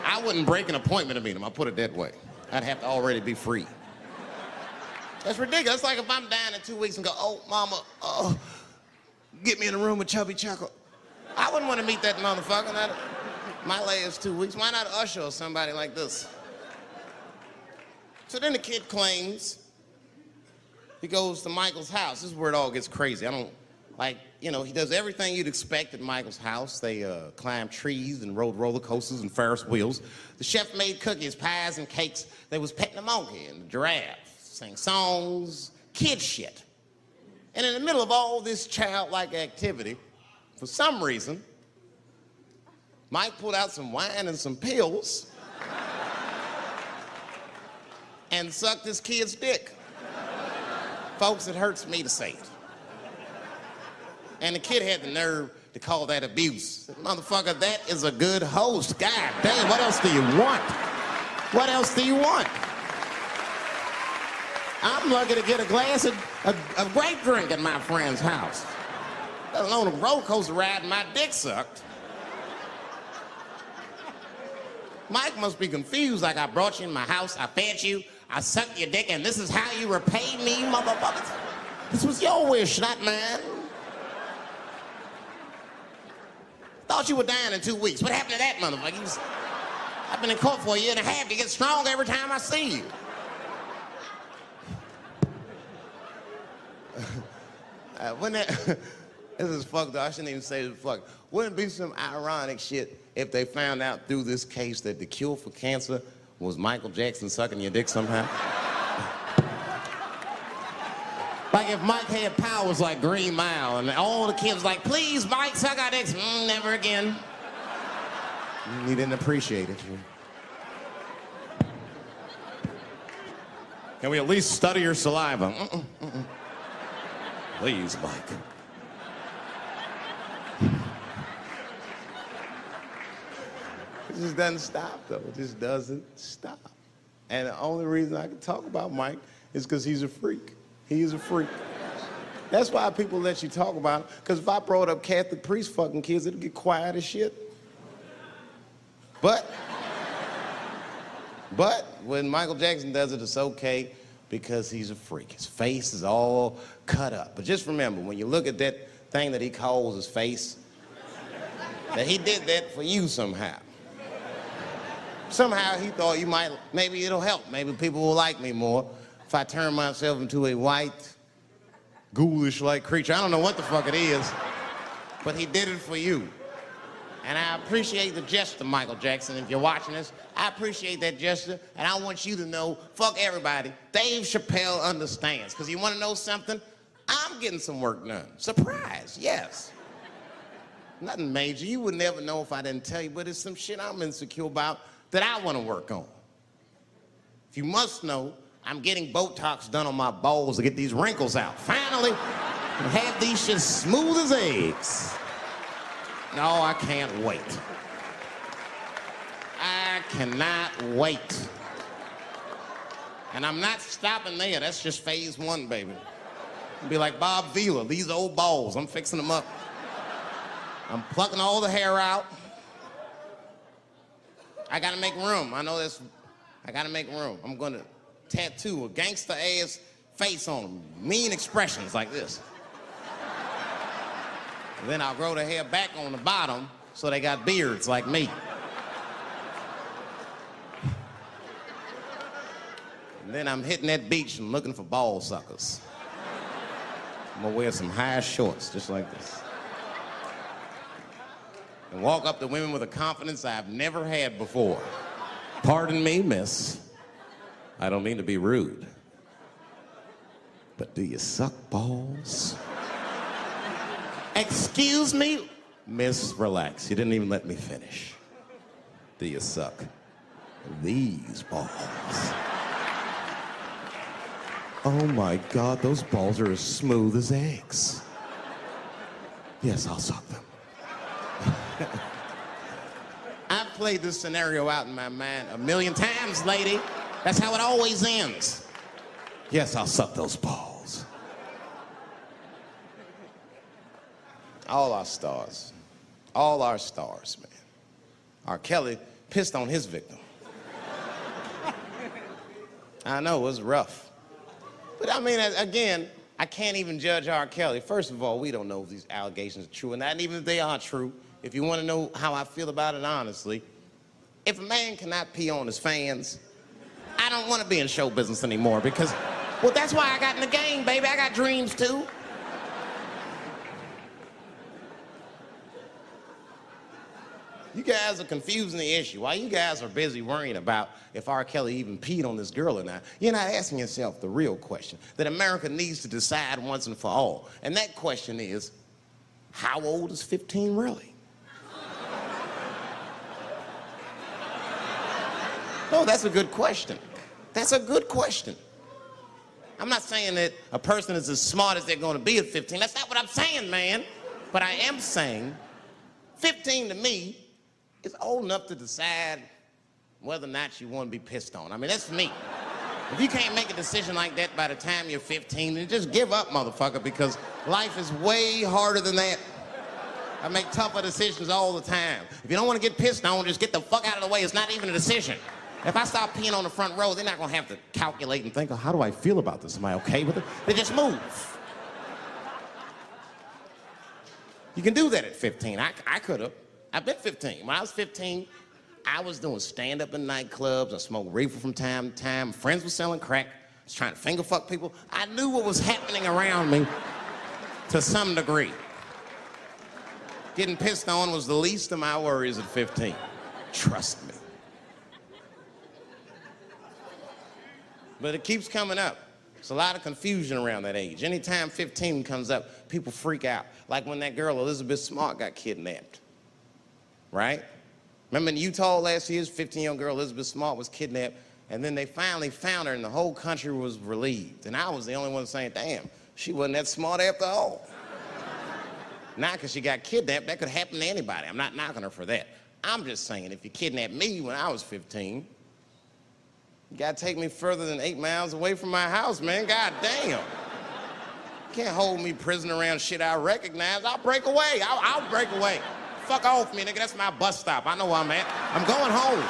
I wouldn't break an appointment to meet him. I'll put it that way. I'd have to already be free. That's ridiculous. It's like if I'm dying in 2 weeks and go, oh, mama, get me in a room with Chubby Chuckle. I wouldn't want to meet that motherfucker. My last 2 weeks. Why not Usher or somebody like this? So then the kid claims he goes to Michael's house. This is where it all gets crazy. I don't, like, you know, he does everything you'd expect at Michael's house. They climbed trees and rode roller coasters and Ferris wheels. The chef made cookies, pies, and cakes. They was petting the monkey and the giraffe, sang songs, kid shit. And in the middle of all this childlike activity, for some reason, Mike pulled out some wine and some pills and sucked his kid's dick. Folks, it hurts me to say it. And the kid had the nerve to call that abuse. Motherfucker, that is a good host. God damn, what else do you want? What else do you want? I'm lucky to get a glass of grape drink at my friend's house. Let alone a roller coaster ride and my dick sucked. Mike must be confused, like I brought you in my house, I fed you, I sucked your dick, and this is how you repay me, motherfuckers? This was your wish, not mine. Thought you were dying in 2 weeks. What happened to that motherfucker? I've been in court for 1.5 years. You get stronger every time I see you. This is fucked up. I shouldn't even say this fuck. Wouldn't it be some ironic shit if they found out through this case that the cure for cancer was Michael Jackson sucking your dick somehow? Like if Mike had powers like Green Mile and all the kids like, please, Mike, suck our dicks. Never again. He didn't appreciate it. Can we at least study your saliva? Please, Mike. It just doesn't stop, though. It just doesn't stop. And the only reason I can talk about Mike is because he's a freak. He's a freak. That's why people let you talk about him. Because if I brought up Catholic priest fucking kids, it'd get quiet as shit. But when Michael Jackson does it, it's okay because he's a freak. His face is all cut up. But just remember, when you look at that thing that he calls his face, that he did that for you somehow. Somehow he thought you might, maybe it'll help. Maybe people will like me more if I turn myself into a white, ghoulish-like creature. I don't know what the fuck it is, but he did it for you. And I appreciate the gesture, Michael Jackson. If you're watching this, I appreciate that gesture, and I want you to know, fuck everybody, Dave Chappelle understands. Because you want to know something? I'm getting some work done. Surprise, yes. Nothing major. You would never know if I didn't tell you, but it's some shit I'm insecure about that I want to work on. If you must know, I'm getting Botox done on my balls to get these wrinkles out. Finally, and have these shits smooth as eggs. No, I can't wait. I cannot wait. And I'm not stopping there. That's just phase one, baby. Be like Bob Vila, these old balls, I'm fixing them up. I'm plucking all the hair out. I gotta make room. I know this. I gotta make room. I'm gonna tattoo a gangster ass face on them. Mean expressions like this. And then I'll grow the hair back on the bottom so they got beards like me. And then I'm hitting that beach and looking for ball suckers. I'm gonna wear some high shorts just like this. And walk up to women with a confidence I've never had before. Pardon me, miss. I don't mean to be rude. But do you suck balls? Excuse me? Miss, relax. You didn't even let me finish. Do you suck these balls? Oh my God, those balls are as smooth as eggs. Yes, I'll suck them. I've played this scenario out in my mind a million times, lady. That's how it always ends. Yes, I'll suck those balls. All our stars, man. R. Kelly pissed on his victim. I know, it was rough. But I mean, again, I can't even judge R. Kelly. First of all, we don't know if these allegations are true, and not even if they are true. If you want to know how I feel about it honestly, if a man cannot pee on his fans, I don't want to be in show business anymore because, well, that's why I got in the game, baby. I got dreams too. You guys are confusing the issue. While you guys are busy worrying about if R. Kelly even peed on this girl or not, you're not asking yourself the real question that America needs to decide once and for all. And that question is, how old is 15 really? No, that's a good question. That's a good question. I'm not saying that a person is as smart as they're going to be at 15. That's not what I'm saying, man. But I am saying 15 to me is old enough to decide whether or not you want to be pissed on. I mean, that's me. If you can't make a decision like that by the time you're 15, then just give up, motherfucker, because life is way harder than that. I make tougher decisions all the time. If you don't want to get pissed on, just get the fuck out of the way. It's not even a decision. If I start peeing on the front row, they're not going to have to calculate and think, oh, how do I feel about this? Am I okay with it? They just move. You can do that at 15. I could have. I've been 15. When I was 15, I was doing stand-up in nightclubs. I smoked reefer from time to time. Friends were selling crack. I was trying to finger fuck people. I knew what was happening around me to some degree. Getting pissed on was the least of my worries at 15. Trust me. But it keeps coming up. There's a lot of confusion around that age. Anytime 15 comes up, people freak out. Like when that girl, Elizabeth Smart, got kidnapped. Right? Remember in Utah last year, 15-year-old girl Elizabeth Smart was kidnapped, and then they finally found her, and the whole country was relieved. And I was the only one saying, damn, she wasn't that smart after all. Not because she got kidnapped, that could happen to anybody. I'm not knocking her for that. I'm just saying, if you kidnapped me when I was 15, you gotta take me further than 8 miles away from my house, man. God damn. You can't hold me prisoner around shit I recognize. I'll break away. I'll break away. Fuck off me, nigga. That's my bus stop. I know where I'm at. I'm going home.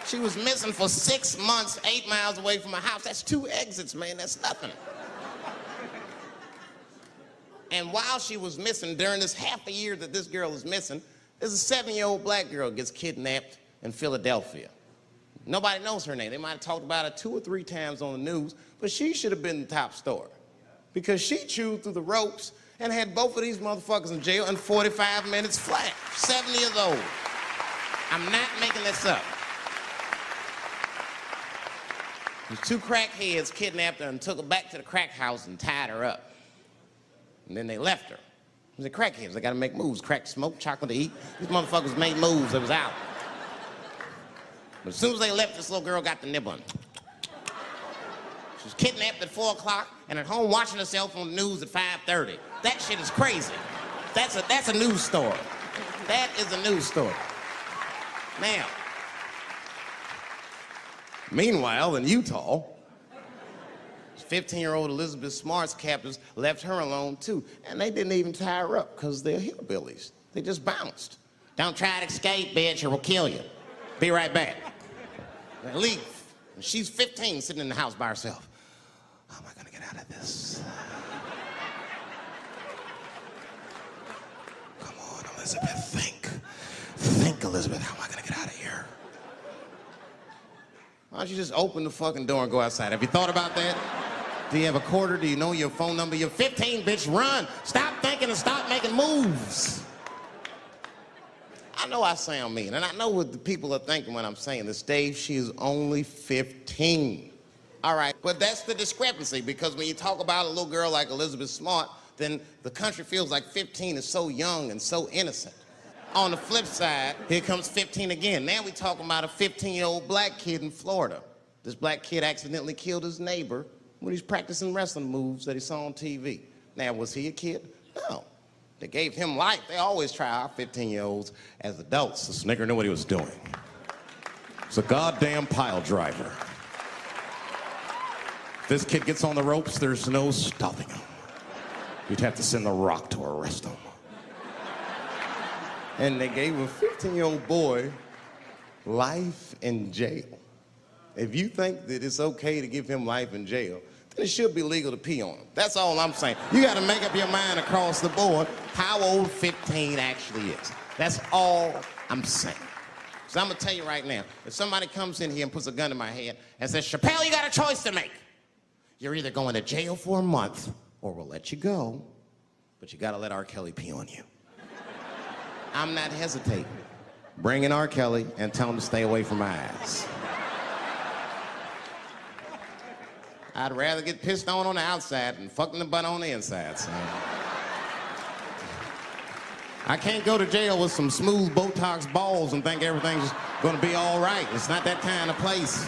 She was missing for 6 months, 8 miles away from my house. That's 2 exits, man. That's nothing. And while she was missing, during this half a year that this girl is missing, there's a 7-year-old black girl gets kidnapped in Philadelphia. Nobody knows her name. They might have talked about it 2 or 3 times on the news, but she should have been the top story because she chewed through the ropes and had both of these motherfuckers in jail in 45 minutes flat. 7 years old. I'm not making this up. These 2 crackheads kidnapped her and took her back to the crack house and tied her up. And then they left her. They're crackheads. They gotta make moves. Crack to smoke, chocolate to eat. These motherfuckers made moves. It was out. But as soon as they left, this little girl got the nibbling. She was kidnapped at 4 o'clock and at home watching herself on the news at 5:30. That shit is crazy. That's a news story. That is a news story. Now, meanwhile, in Utah, 15-year-old Elizabeth Smart's captors left her alone too, and they didn't even tie her up because they're hillbillies. They just bounced. Don't try to escape, bitch, or we'll kill you. Be right back. They leave. And she's 15, sitting in the house by herself. How am I gonna get out of this? Come on, Elizabeth, think. Think, Elizabeth, how am I gonna get out of here? Why don't you just open the fucking door and go outside? Have you thought about that? Do you have a quarter? Do you know your phone number? You're 15, bitch, run. Stop thinking and stop making moves. I know I sound mean, and I know what the people are thinking when I'm saying this. Dave, she is only 15. All right, but that's the discrepancy, because when you talk about a little girl like Elizabeth Smart, then the country feels like 15 is so young and so innocent. On the flip side, here comes 15 again. Now we're talking about a 15-year-old black kid in Florida. This black kid accidentally killed his neighbor when he's practicing wrestling moves that he saw on TV. Now, was he a kid? No. They gave him life. They always try our 15-year-olds as adults. This nigger knew what he was doing. It's a goddamn pile driver. If this kid gets on the ropes, there's no stopping him. You'd have to send the Rock to arrest him. And they gave a 15-year-old boy life in jail. If you think that it's okay to give him life in jail, then it should be legal to pee on him. That's all I'm saying. You got to make up your mind across the board how old 15 actually is. That's all I'm saying. So I'm going to tell you right now, if somebody comes in here and puts a gun in my head and says, Chappelle, you got a choice to make. You're either going to jail for a month or we'll let you go, but you got to let R. Kelly pee on you. I'm not hesitating. Bring in R. Kelly and tell him to stay away from my ass. I'd rather get pissed on the outside than fucking the butt on the inside, son. I can't go to jail with some smooth Botox balls and think everything's gonna be all right. It's not that kind of place.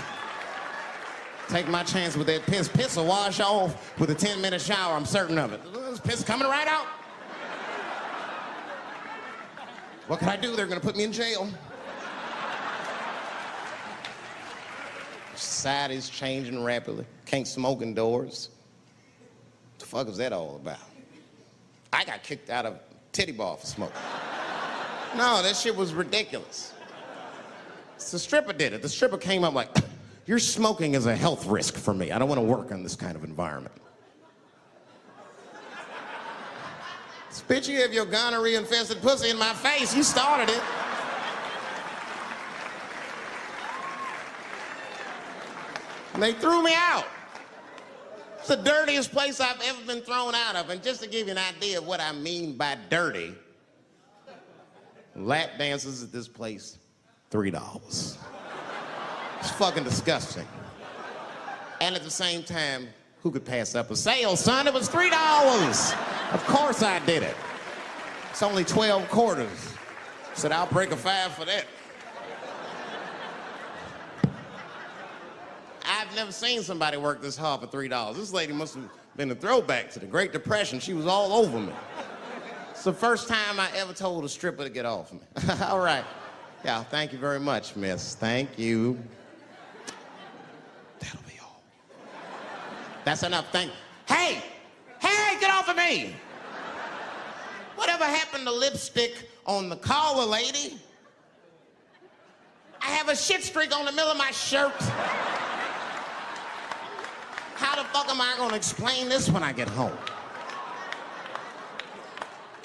Take my chance with that piss. Piss will wash off with a 10-minute shower, I'm certain of it. This piss coming right out. What can I do? They're gonna put me in jail. Society's changing rapidly. Can't smoke indoors. What the fuck is that all about? I got kicked out of titty bar for smoking. No, that shit was ridiculous. The stripper did it. The stripper came up like, your smoking is a health risk for me. I don't want to work in this kind of environment. Bitch, you have your gonorrhea-infested pussy in my face. You started it. And they threw me out. It's the dirtiest place I've ever been thrown out of. And just to give you an idea of what I mean by dirty, lap dances at this place, $3. It's fucking disgusting. And at the same time, who could pass up a sale, son? It was $3. Of course I did it. It's only 12 quarters. Said, I'll break a 5 for that. I've never seen somebody work this hard for $3. This lady must have been a throwback to the Great Depression. She was all over me. It's the first time I ever told a stripper to get off me. All right. Yeah, thank you very much, miss. Thank you. That'll be all. That's enough. Hey! Hey, get off of me! Whatever happened to lipstick on the collar, lady? I have a shit streak on the middle of my shirt. How the fuck am I gonna explain this when I get home?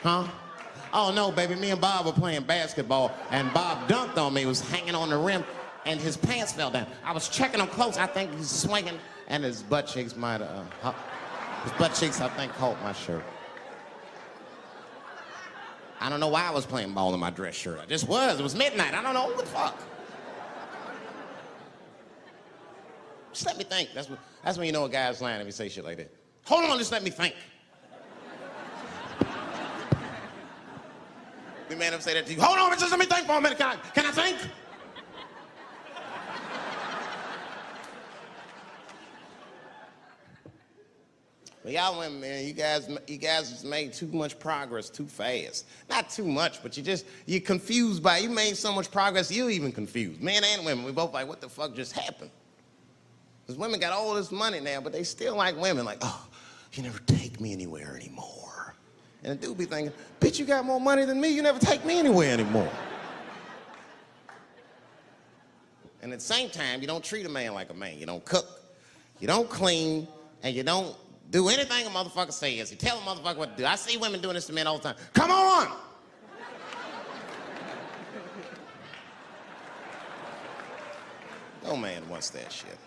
Huh? Oh no, baby, me and Bob were playing basketball and Bob dunked on me, was hanging on the rim and his pants fell down. I was checking him close, I think he's swinging and his butt cheeks might have, his butt cheeks I think caught my shirt. I don't know why I was playing ball in my dress shirt. I just was, it was midnight, I don't know, what the fuck? Just let me think. That's when you know a guy's lying if he say shit like that. Hold on, just let me think. The man ever say that to you? Hold on, just let me think for a minute. Can I think? But y'all women, man, you guys just made too much progress too fast. Not too much, but you're confused by it. You made so much progress, you're even confused. Men and women, we both like, what the fuck just happened? Because women got all this money now, but they still like women, like, oh, you never take me anywhere anymore. And the dude be thinking, bitch, you got more money than me, you never take me anywhere anymore. And at the same time, you don't treat a man like a man. You don't cook, you don't clean, and you don't do anything a motherfucker says. You tell a motherfucker what to do. I see women doing this to men all the time. Come on! No man wants that shit.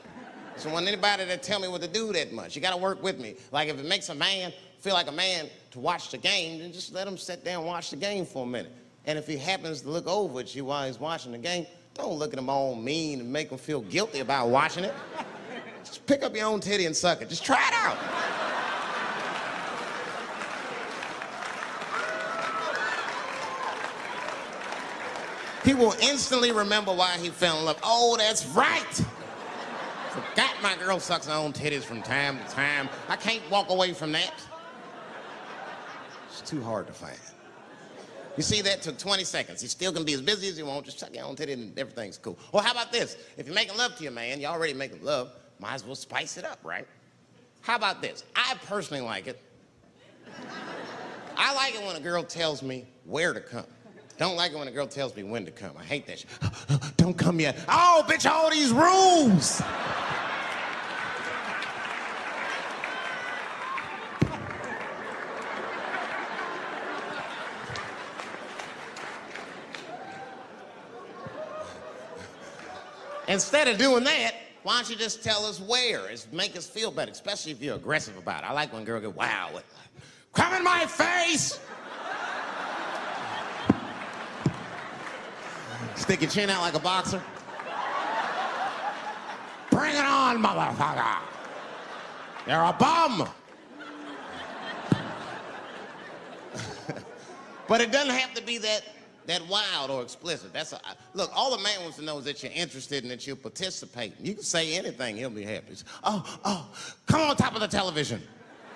So want anybody that tell me what to do that much. You gotta work with me. Like if it makes a man feel like a man to watch the game, then just let him sit down and watch the game for a minute. And if he happens to look over at you while he's watching the game, don't look at him all mean and make him feel guilty about watching it. Just pick up your own titty and suck it. Just try it out. He will instantly remember why he fell in love. Oh, that's right. Forgot my girl sucks her own titties from time to time. I can't walk away from that. It's too hard to find. You see, that took 20 seconds. You still can be as busy as you want. Just suck your own titty and everything's cool. Well, how about this? If you're making love to your man, you're already making love, might as well spice it up, right? How about this? I personally like it. I like it when a girl tells me where to come. Don't like it when a girl tells me when to come. I hate that shit. Don't come yet. Oh, bitch, all these rules. Instead of doing that, why don't you just tell us where? It's make us feel better, especially if you're aggressive about it. I like when a girl goes, wow, come in my face! Stick your chin out like a boxer. Bring it on, motherfucker! You're a bum! But it doesn't have to be that wild or explicit. Look, all the man wants to know is that you're interested and that you're participating. You can say anything, he'll be happy. Oh, come on top of the television.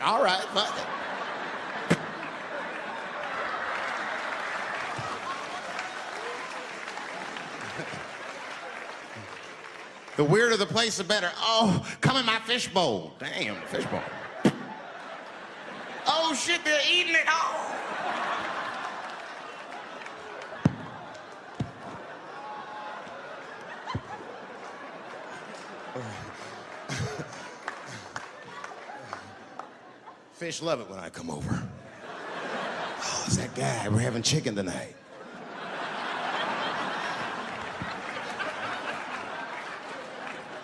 All right, fuck it. The weirder the place, the better. Oh, come in my fishbowl. Damn, fishbowl. Oh shit, they're eating it. Oh. Fish love it when I come over. Oh, it's that guy. We're having chicken tonight.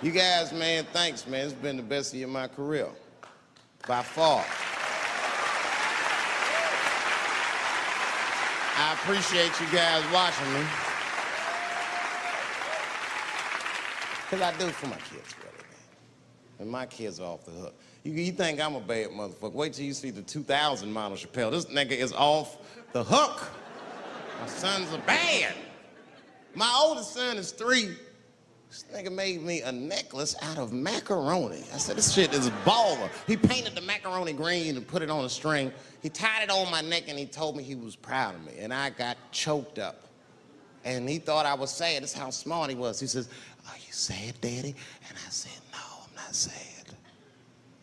You guys, man, thanks, man. It's been the best year of my career. By far. I appreciate you guys watching me. Because I do it for my kids, really, man. And my kids are off the hook. You think I'm a bad motherfucker. Wait till you see the 2000 model Chappelle. This nigga is off the hook. My sons are bad. My oldest son is 3. This nigga made me a necklace out of macaroni. I said, this shit is baller. He painted the macaroni green and put it on a string. He tied it on my neck and he told me he was proud of me. And I got choked up. And he thought I was sad. That's how smart he was. He says, are you sad, Daddy? And I said, no, I'm not sad.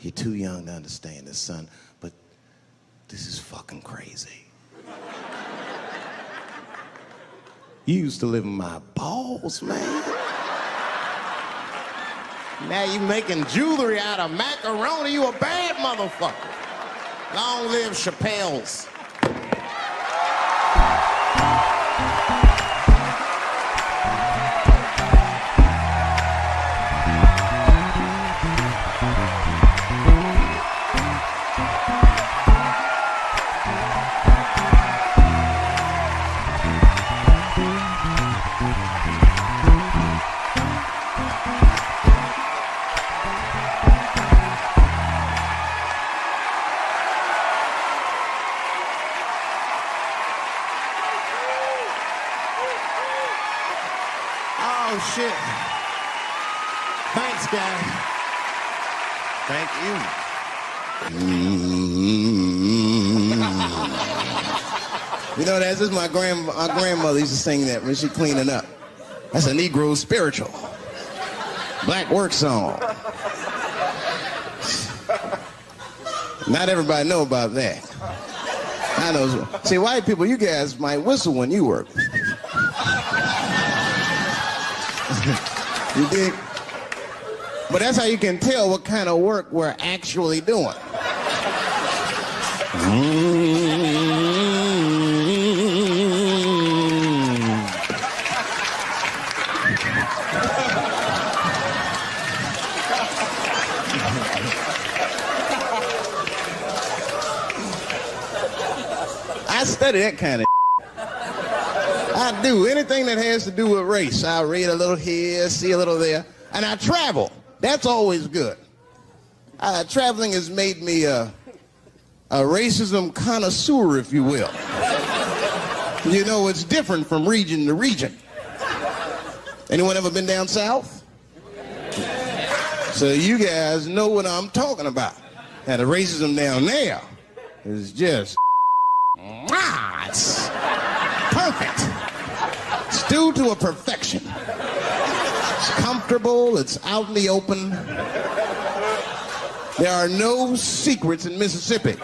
You're too young to understand this, son, but this is fucking crazy. You used to live in my balls, man. Now you making jewelry out of macaroni. You a bad motherfucker. Long live Chappelle's. Oh, shit. Thanks, guys. Thank you. You know, that's just my grandmother used to sing that when she cleaning up. That's a Negro spiritual. Black work song. Not everybody know about that. I know. See, white people, you guys might whistle when you work. You dig? But that's how you can tell what kind of work we're actually doing. I study that kind of I do. Anything that has to do with race. I read a little here, see a little there. And I travel. That's always good. Traveling has made me a racism connoisseur, if you will. You know, it's different from region to region. Anyone ever been down south? So you guys know what I'm talking about. And the racism down there is just, it's perfect. It's due to a perfection. It's comfortable, it's out in the open. There are no secrets in Mississippi.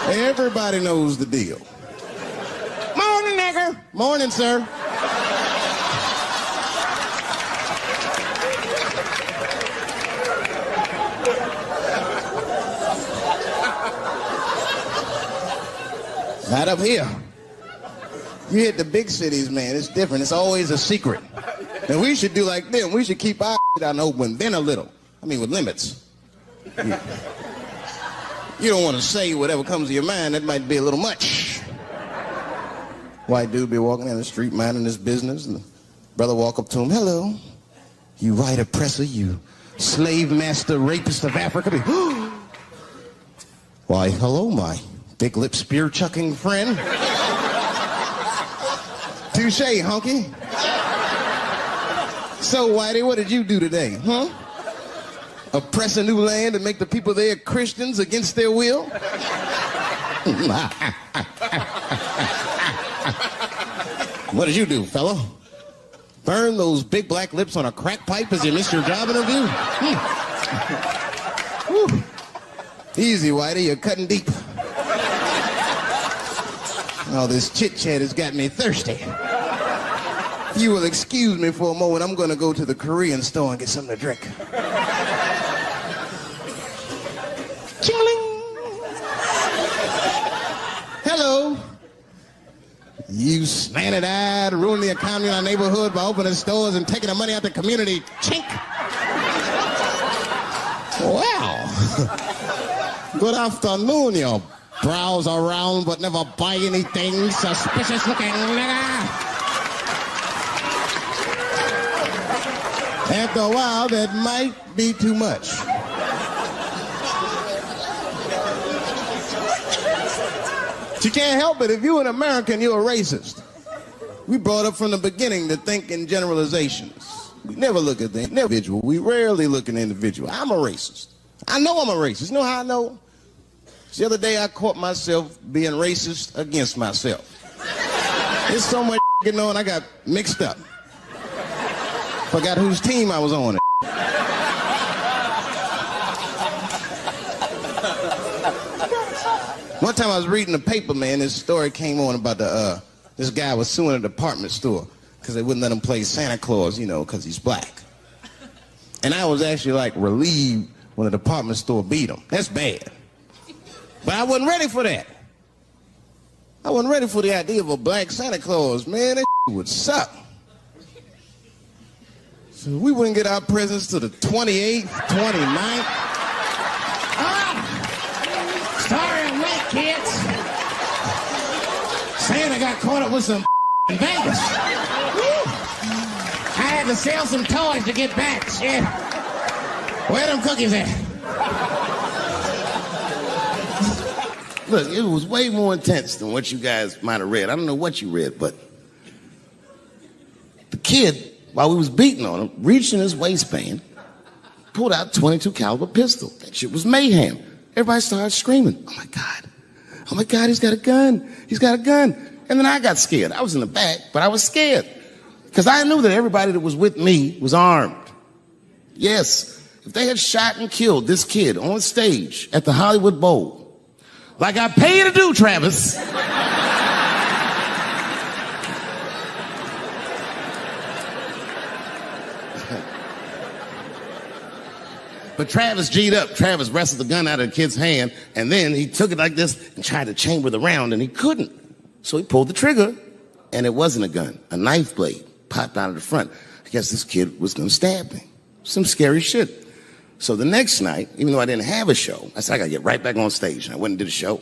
Everybody knows the deal. Morning, nigger. Morning, sir. Not up here. You hit the big cities, man, it's different. It's always a secret. And we should do like them. We should keep our out in the open, then a little. I mean, with limits. You don't want to say whatever comes to your mind. That might be a little much. White dude be walking down the street minding his business, and the brother walk up to him, hello, you white oppressor, you slave master rapist of Africa. Why, hello, my big lip spear chucking friend. Touche, honky. So, Whitey, what did you do today, huh? Oppress a new land and make the people there Christians against their will? What did you do, fella? Burn those big black lips on a crack pipe as you missed your job interview? Easy, Whitey, you're cutting deep. All this chit-chat has got me thirsty. If you will excuse me for a moment, I'm going to go to the Korean store and get something to drink. Ching-a-ling. Hello. You slanted-eyed, ruining the economy in our neighborhood by opening stores and taking the money out the community. Chink. Well, good afternoon, you browse around but never buy anything, suspicious-looking nigga. After a while, that might be too much. But you can't help it. If you're an American, you're a racist. We brought up from the beginning to think in generalizations. We never look at the individual. We rarely look at the individual. I'm a racist. I know I'm a racist. You know how I know? The other day, I caught myself being racist against myself. There's so much going on, I got mixed up. Forgot whose team I was on. One time I was reading the paper, man, this story came on about this guy was suing a department store because they wouldn't let him play Santa Claus, you know, because he's black. And I was actually like relieved when the department store beat him. That's bad. But I wasn't ready for that. I wasn't ready for the idea of a black Santa Claus, man. That would suck. So we wouldn't get our presents to the 28th, 29th. Sorry, I'm late, kids. Santa got caught up with some in Vegas. I had to sell some toys to get back, shit. Where them cookies at? Look, it was way more intense than what you guys might have read. I don't know what you read, but the kid, while we was beating on him, reached in his waistband, pulled out a 22 caliber pistol. That shit was mayhem. Everybody started screaming, oh my God, he's got a gun. He's got a gun. And then I got scared. I was in the back, but I was scared. Because I knew that everybody that was with me was armed. Yes, if they had shot and killed this kid on stage at the Hollywood Bowl, like I pay you to do, Travis, but Travis G'd up. Travis wrestled the gun out of the kid's hand, and then he took it like this and tried to chamber the round, and he couldn't. So he pulled the trigger, and it wasn't a gun. A knife blade popped out of the front. I guess this kid was gonna stab me. Some scary shit. So the next night, even though I didn't have a show, I said, I gotta get right back on stage. And I went and did a show.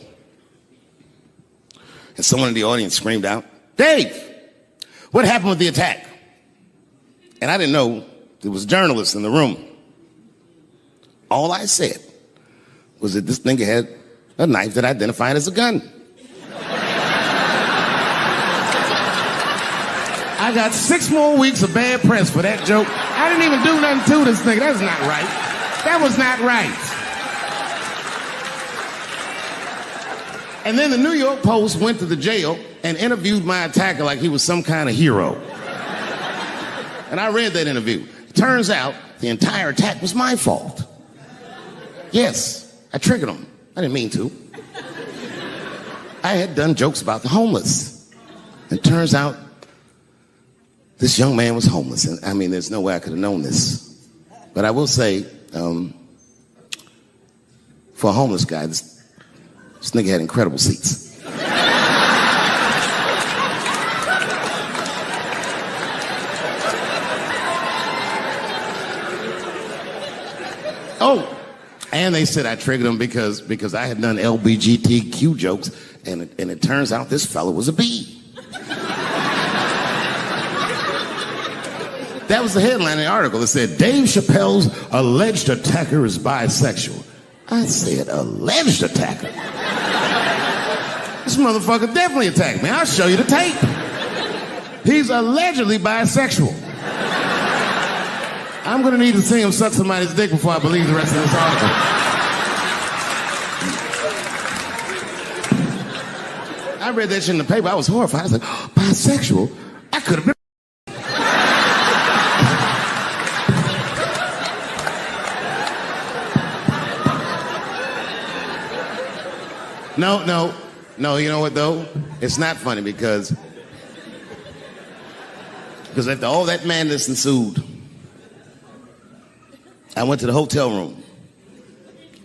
And someone in the audience screamed out, Dave, what happened with the attack? And I didn't know there was journalists in the room. All I said was that this nigga had a knife that identified as a gun. I got 6 more weeks of bad press for that joke. I didn't even do nothing to this nigga. That's not right. That was not right. And then the New York Post went to the jail and interviewed my attacker like he was some kind of hero. And I read that interview. It turns out the entire attack was my fault. Yes, I triggered him. I didn't mean to. I had done jokes about the homeless. It turns out this young man was homeless. And I mean, there's no way I could have known this. But I will say, for a homeless guy, this nigga had incredible seats. Oh, and they said I triggered him because I had done LBGTQ jokes, and it turns out this fella was a bee. That was the headline in the article. It said, Dave Chappelle's alleged attacker is bisexual. I said, alleged attacker? This motherfucker definitely attacked me. I'll show you the tape. He's allegedly bisexual. I'm gonna need to see him suck somebody's dick before I believe the rest of this article. I read that shit in the paper. I was horrified. I was like, oh, bisexual? I could have been. No, you know what though? It's not funny because after all that madness ensued, I went to the hotel room.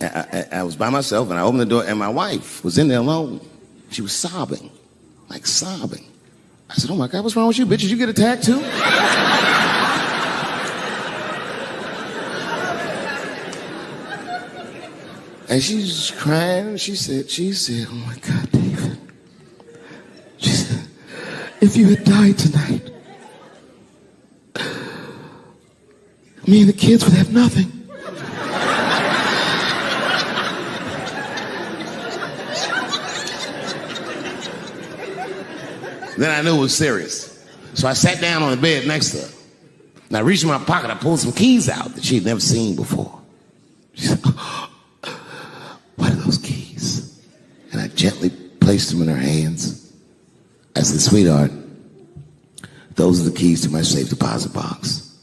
I was by myself and I opened the door and my wife was in there alone. She was sobbing, like sobbing. I said, oh my God, what's wrong with you, bitch? Did you get attacked too? And she's crying. She said, oh my God, David. She said, if you had died tonight, me and the kids would have nothing. Then I knew it was serious. So I sat down on the bed next to her. And I reached in my pocket, I pulled some keys out that she'd never seen before. She said, what are those keys? And I gently placed them in her hands. I said, sweetheart, those are the keys to my safe deposit box.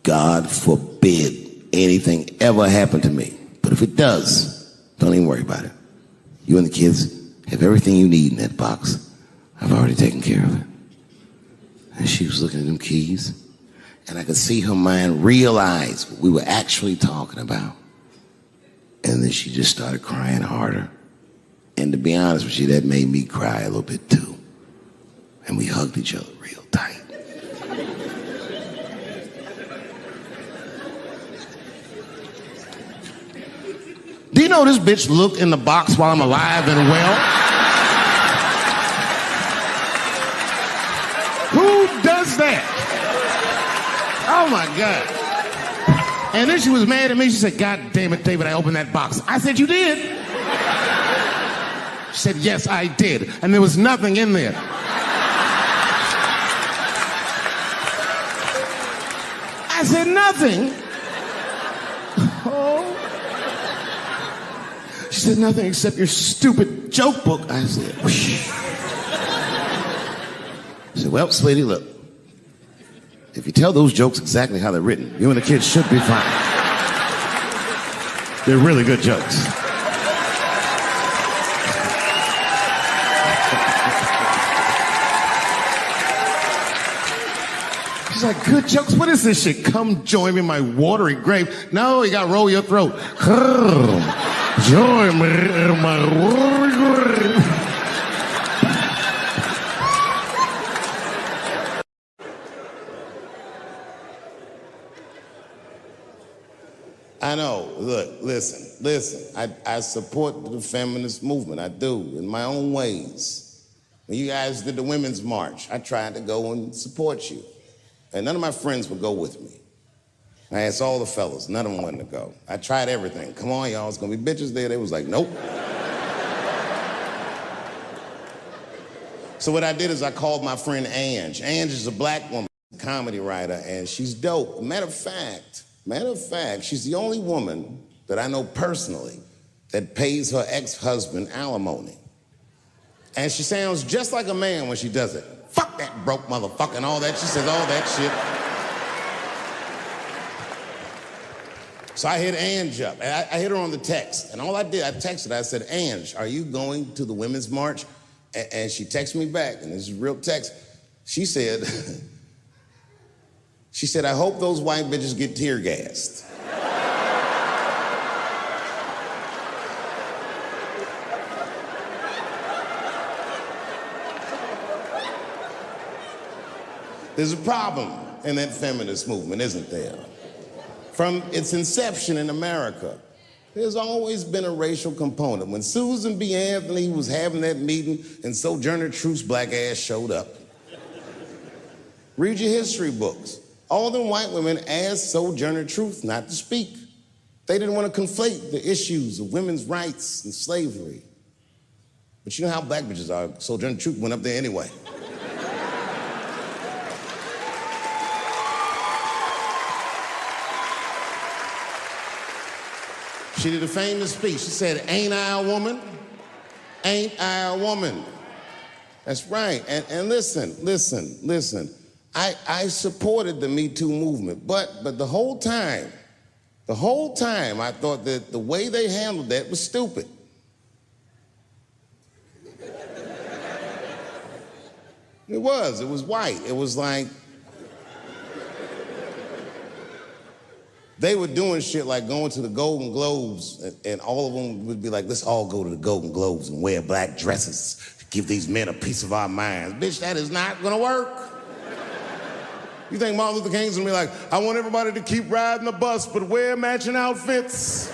God forbid anything ever happen to me. But if it does, don't even worry about it. You and the kids have everything you need in that box. I've already taken care of it. And she was looking at them keys, and I could see her mind realize what we were actually talking about. And then she just started crying harder. And to be honest with you, that made me cry a little bit too. And we hugged each other real tight. Do you know this bitch looked in the box while I'm alive and well? Who does that? Oh my God. And then she was mad at me. She said, God damn it, David, I opened that box. I said, you did? She said, yes, I did. And there was nothing in there. I said, nothing? home? She said, nothing except your stupid joke book. I said, whoosh. I said, well, sweetie, look. If you tell those jokes exactly how they're written, you and the kids should be fine. They're really good jokes. She's like, good jokes? What is this shit? Come join me in my watery grave. No, you gotta roll your throat. Join me in my watery grave. I know. Look, listen. I support the feminist movement. I do, in my own ways. When you guys did the Women's March, I tried to go and support you. And none of my friends would go with me. I asked all the fellas, none of them wanted to go. I tried everything. Come on, y'all, it's gonna be bitches there. They was like, nope. So what I did is I called my friend Ange. Ange is a black woman, comedy writer, and she's dope. Matter of fact, she's the only woman that I know personally that pays her ex-husband alimony. And she sounds just like a man when she does it. Fuck that broke motherfucker and all that. She says all that shit. So I hit Ange up, and I hit her on the text. And all I did, I texted her, I said, Ange, are you going to the Women's March? And she texted me back, and this is real text. She said, I hope those white bitches get tear gassed. There's a problem in that feminist movement, isn't there? From its inception in America, there's always been a racial component. When Susan B. Anthony was having that meeting and Sojourner Truth's black ass showed up, read your history books. All them white women asked Sojourner Truth not to speak. They didn't want to conflate the issues of women's rights and slavery. But you know how black bitches are. Sojourner Truth went up there anyway. She did a famous speech. She said, ain't I a woman? Ain't I a woman? That's right. And listen. I supported the Me Too movement, but the whole time, I thought that the way they handled that was stupid. It was white. It was like, they were doing shit like going to the Golden Globes, and all of them would be like, let's all go to the Golden Globes and wear black dresses to give these men a piece of our minds. Bitch, that is not gonna work. You think Martin Luther King's gonna be like, I want everybody to keep riding the bus, but wear matching outfits?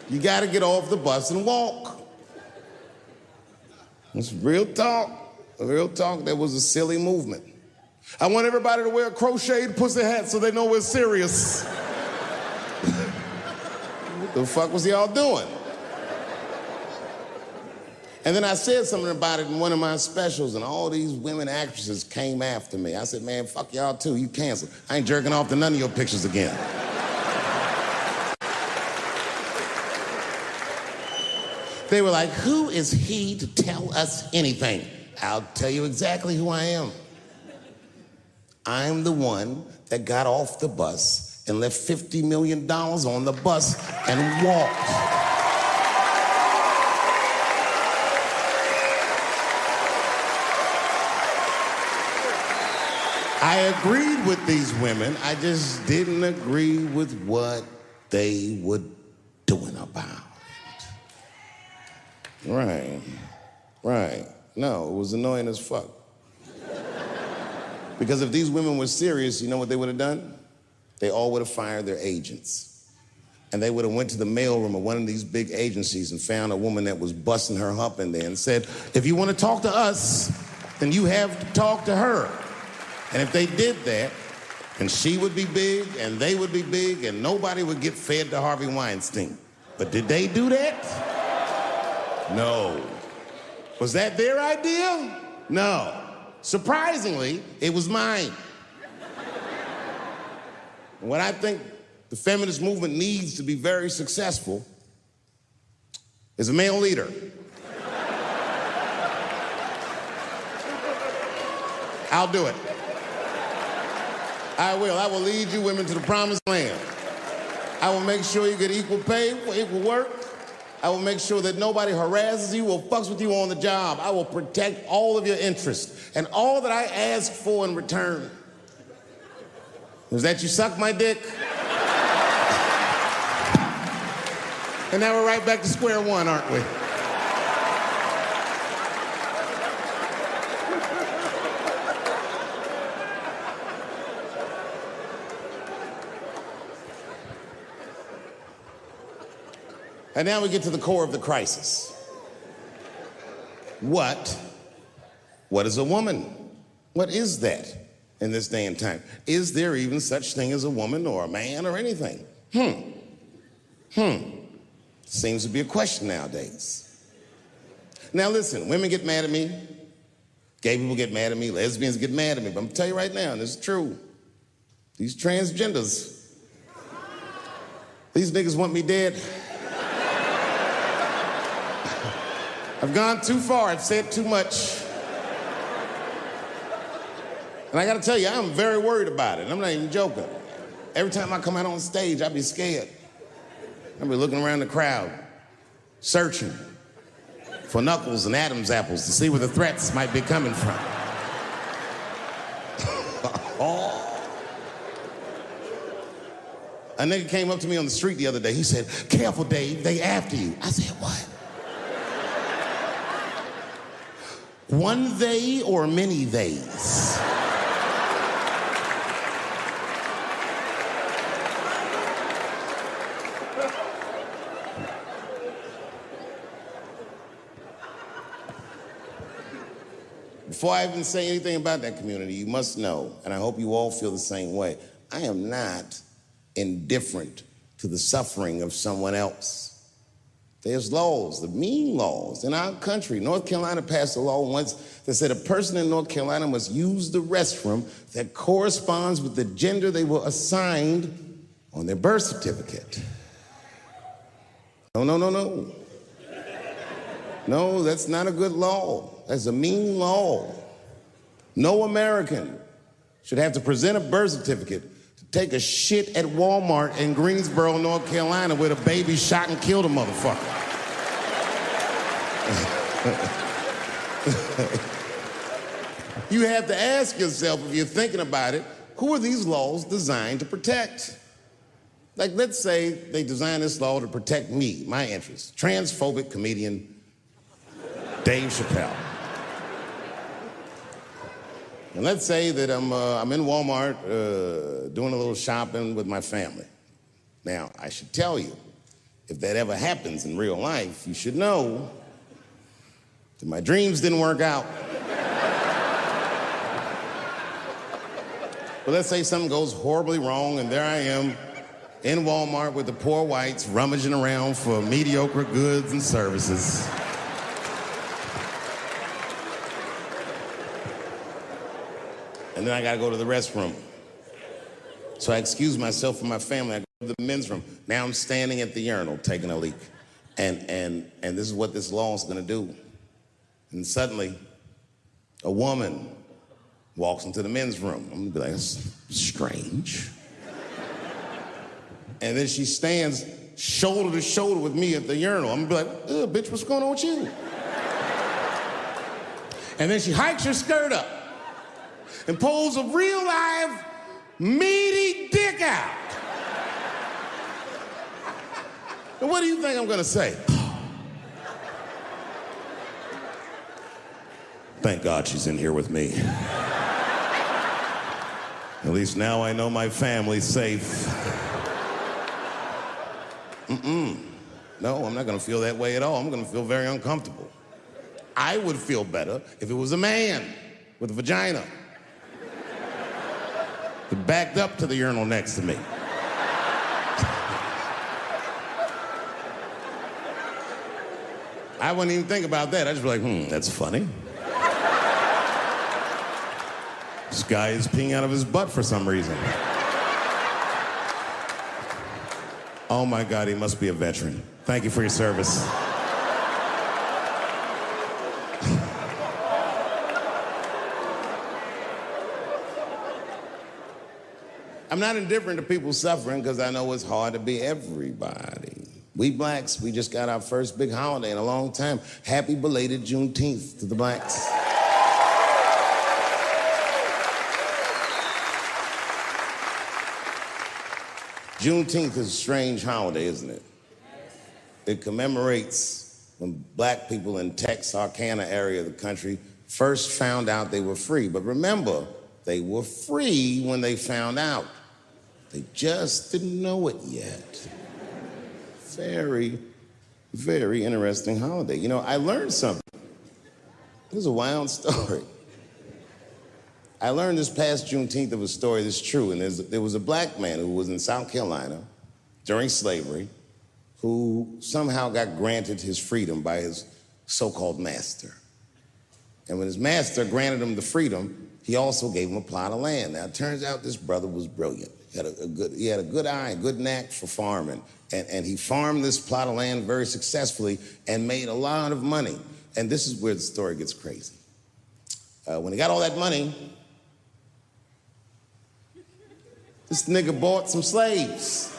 You gotta get off the bus and walk. It's real talk. Real talk, that was a silly movement. I want everybody to wear a crocheted pussy hat so they know we're serious. What the fuck was y'all doing? And then I said something about it in one of my specials, and all these women actresses came after me. I said, man, fuck y'all too, you canceled. I ain't jerking off to none of your pictures again. They were like, who is he to tell us anything? I'll tell you exactly who I am. I'm the one that got off the bus and left $50 million on the bus and walked. I agreed with these women. I just didn't agree with what they were doing about it. Right. No, it was annoying as fuck. Because if these women were serious, you know what they would have done? They all would have fired their agents. And they would have went to the mailroom of one of these big agencies and found a woman that was busting her hump in there and said, if you want to talk to us, then you have to talk to her. And if they did that, then she would be big and they would be big and nobody would get fed to Harvey Weinstein. But did they do that? No. Was that their idea? No. Surprisingly, it was mine. And what I think the feminist movement needs to be very successful is a male leader. I'll do it. I will. I will lead you women to the promised land. I will make sure you get equal pay for equal work. I will make sure that nobody harasses you or fucks with you on the job. I will protect all of your interests. And all that I ask for in return is that you suck my dick. And now we're right back to square one, aren't we? And now we get to the core of the crisis. What is a woman? What is that in this day and time? Is there even such thing as a woman or a man or anything? Seems to be a question nowadays. Now listen, women get mad at me. Gay people get mad at me. Lesbians get mad at me. But I'm gonna tell you right now, and this is true. These transgenders, these niggas want me dead. I've gone too far, I've said too much. And I gotta tell you, I'm very worried about it. I'm not even joking. Every time I come out on stage, I be scared. I be looking around the crowd, searching for knuckles and Adam's apples to see where the threats might be coming from. A nigga came up to me on the street the other day. He said, "Careful, Dave, they after you." I said, "What? One they or many theys?" Before I even say anything about that community, you must know, and I hope you all feel the same way, I am not indifferent to the suffering of someone else. There's laws, the mean laws in our country. North Carolina passed a law once that said a person in North Carolina must use the restroom that corresponds with the gender they were assigned on their birth certificate. No. No, that's not a good law. That's a mean law. No American should have to present a birth certificate to take a shit at Walmart in Greensboro, North Carolina, where the baby shot and killed a motherfucker. You have to ask yourself, if you're thinking about it, who are these laws designed to protect? Like, let's say they designed this law to protect me, my interests. Transphobic comedian Dave Chappelle. And let's say that I'm in Walmart doing a little shopping with my family. Now, I should tell you, if that ever happens in real life, you should know that my dreams didn't work out. But let's say something goes horribly wrong, and there I am in Walmart with the poor whites rummaging around for mediocre goods and services. And then I gotta go to the restroom. So I excuse myself from my family. I go to the men's room. Now I'm standing at the urinal taking a leak. And this is what this law is gonna do. And suddenly, a woman walks into the men's room. I'm gonna be like, that's strange. And then she stands shoulder to shoulder with me at the urinal. I'm gonna be like, bitch, what's going on with you? And then she hikes her skirt up and pulls a real live, meaty dick out. And what do you think I'm gonna say? Thank God she's in here with me. At least now I know my family's safe. No, I'm not gonna feel that way at all. I'm gonna feel very uncomfortable. I would feel better if it was a man with a vagina that backed up to the urinal next to me. I wouldn't even think about that. I'd just be like, that's funny. This guy is peeing out of his butt for some reason. Oh my God, he must be a veteran. Thank you for your service. I'm not indifferent to people suffering because I know it's hard to be everybody. We blacks, we just got our first big holiday in a long time. Happy belated Juneteenth to the blacks. Juneteenth is a strange holiday, isn't it? It commemorates when black people in Texarkana area of the country first found out they were free. But remember, they were free when they found out. They just didn't know it yet. Very, very interesting holiday. You know, I learned something. It was a wild story. I learned this past Juneteenth of a story that's true, and there was a black man who was in South Carolina during slavery who somehow got granted his freedom by his so-called master. And when his master granted him the freedom, he also gave him a plot of land. Now, it turns out this brother was brilliant. He had a good eye, a good knack for farming. And he farmed this plot of land very successfully and made a lot of money. And this is where the story gets crazy. When he got all that money, this nigga bought some slaves.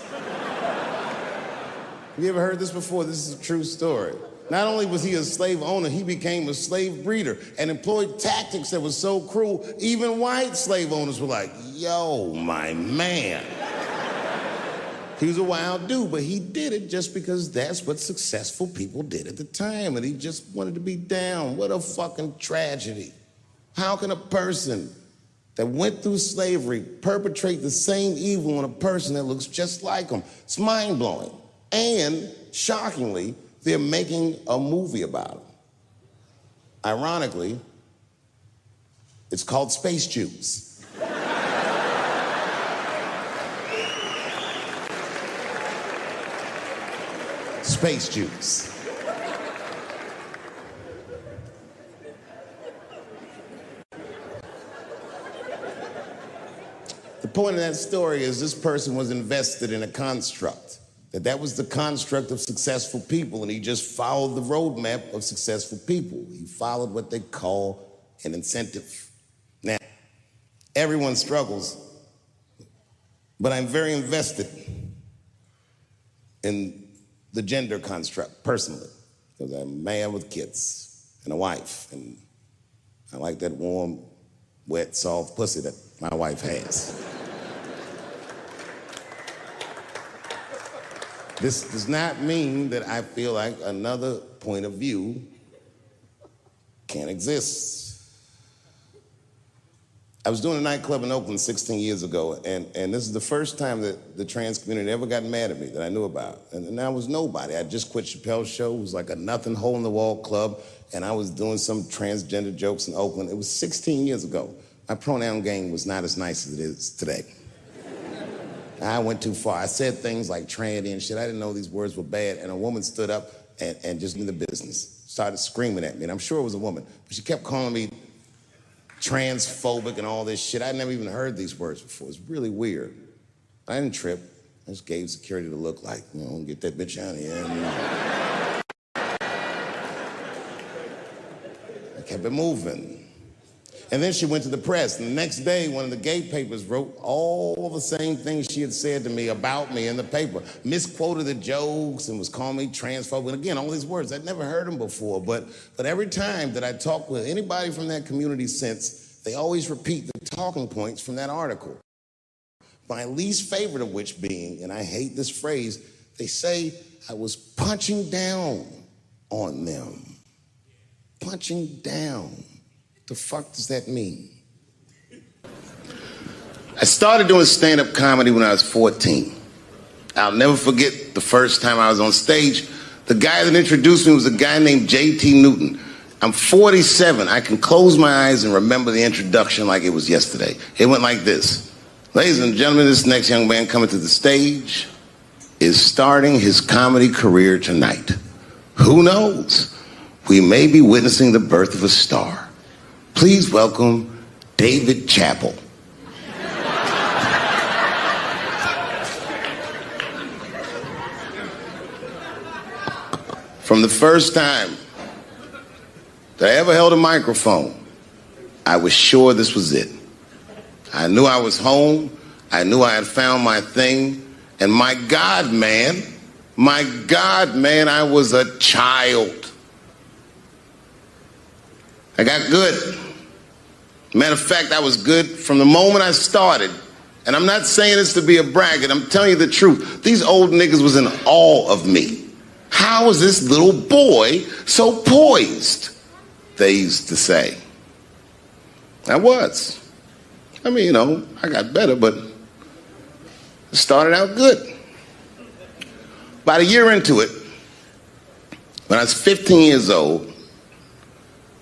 You ever heard this before? This is a true story. Not only was he a slave owner, he became a slave breeder and employed tactics that were so cruel, even white slave owners were like, yo, my man. He was a wild dude, but he did it just because that's what successful people did at the time, and he just wanted to be down. What a fucking tragedy. How can a person that went through slavery perpetrate the same evil on a person that looks just like him? It's mind-blowing. And, shockingly, they're making a movie about him. Ironically, it's called Space Jews. Space Jews. The point of that story is this person was invested in a construct. That was the construct of successful people, and he just followed the roadmap of successful people. He followed what they call an incentive. Now, everyone struggles, but I'm very invested in the gender construct, personally, because I'm a man with kids and a wife, and I like that warm, wet, soft pussy that my wife has. This does not mean that I feel like another point of view can't exist. I was doing a nightclub in Oakland 16 years ago, and this is the first time that the trans community ever got mad at me that I knew about. And I was nobody. I just quit Chappelle's show. It was like a nothing hole-in-the-wall club, and I was doing some transgender jokes in Oakland. It was 16 years ago. My pronoun game was not as nice as it is today. I went too far. I said things like tranny and shit. I didn't know these words were bad. And a woman stood up and just in the business, started screaming at me. And I'm sure it was a woman, but she kept calling me transphobic and all this shit. I'd never even heard these words before. It's really weird. I didn't trip. I just gave security the look like, you know, get that bitch out of here. I kept it moving. And then she went to the press, and the next day, one of the gay papers wrote all the same things she had said to me about me in the paper. Misquoted the jokes and was calling me transphobic. And again, all these words, I'd never heard them before, but every time that I talked with anybody from that community since, they always repeat the talking points from that article. My least favorite of which being, and I hate this phrase, they say I was punching down on them. Punching down. The fuck does that mean? I started doing stand-up comedy when I was 14. I'll never forget the first time I was on stage. The guy that introduced me was a guy named J.T. Newton. I'm 47. I can close my eyes and remember the introduction like it was yesterday. It went like this. Ladies and gentlemen, this next young man coming to the stage is starting his comedy career tonight. Who knows? We may be witnessing the birth of a star. Please welcome David Chappelle. From the first time that I ever held a microphone, I was sure this was it. I knew I was home. I knew I had found my thing. And my God, man, I was a child. I got good. Matter of fact, I was good from the moment I started. And I'm not saying this to be a braggart. I'm telling you the truth. These old niggas was in awe of me. How is this little boy so poised? They used to say. I was. I mean, you know, I got better, but it started out good. About a year into it, when I was 15 years old,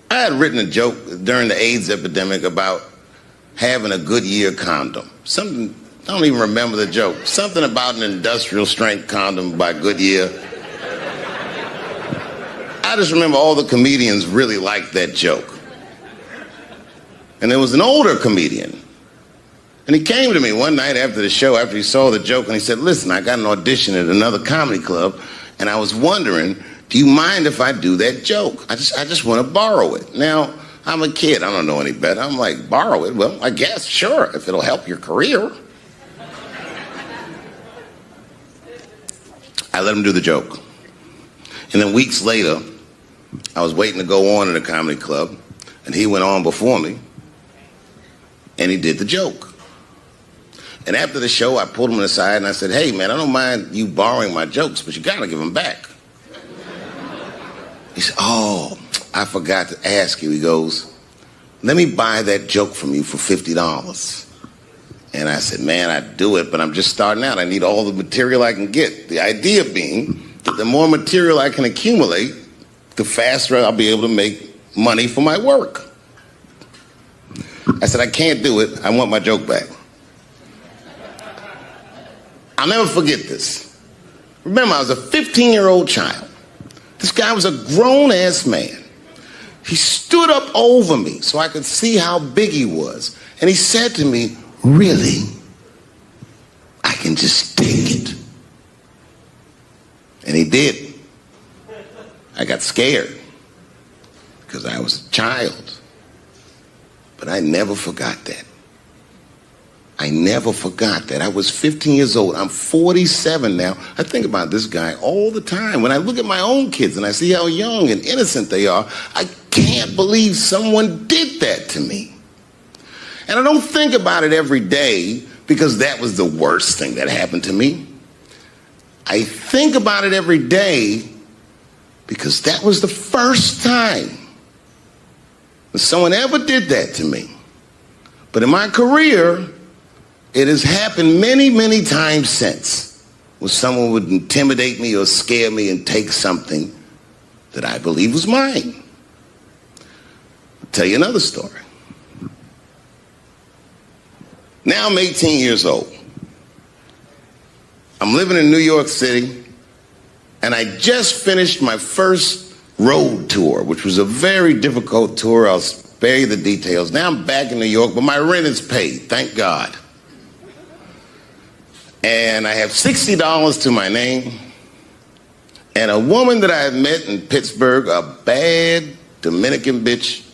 I had written a joke during the AIDS epidemic about having a Goodyear condom. Something, I don't even remember the joke. Something about an industrial strength condom by Goodyear. I just remember all the comedians really liked that joke. And there was an older comedian. And he came to me one night after the show, after he saw the joke, and he said, listen, I got an audition at another comedy club, and I was wondering, do you mind if I do that joke? I just want to borrow it. Now, I'm a kid. I don't know any better. I'm like, borrow it? Well, I guess, sure, if it'll help your career. I let him do the joke. And then weeks later, I was waiting to go on in a comedy club, and he went on before me, and he did the joke. And after the show, I pulled him aside and I said, hey, man, I don't mind you borrowing my jokes, but you gotta give them back. He said, oh, I forgot to ask you. He goes, let me buy that joke from you for $50. And I said, man, I'd do it, but I'm just starting out. I need all the material I can get. The idea being that the more material I can accumulate, the faster I'll be able to make money for my work. I said, I can't do it. I want my joke back. I'll never forget this. Remember, I was a 15-year-old child. This guy was a grown-ass man. He stood up over me so I could see how big he was. And he said to me, really? I can just take it. And he did. I got scared because I was a child. But I never forgot that. I never forgot that. I was 15 years old. I'm 47 now. I think about this guy all the time. When I look at my own kids and I see how young and innocent they are, I can't believe someone did that to me. And I don't think about it every day because that was the worst thing that happened to me. I think about it every day because that was the first time that someone ever did that to me. But in my career, it has happened many, many times since, where someone would intimidate me or scare me and take something that I believe was mine. I'll tell you another story. Now I'm 18 years old. I'm living in New York City, and I just finished my first road tour, which was a very difficult tour. I'll spare you the details. Now I'm back in New York, but my rent is paid, thank God. And I have $60 to my name, and a woman that I had met in Pittsburgh, a bad Dominican bitch,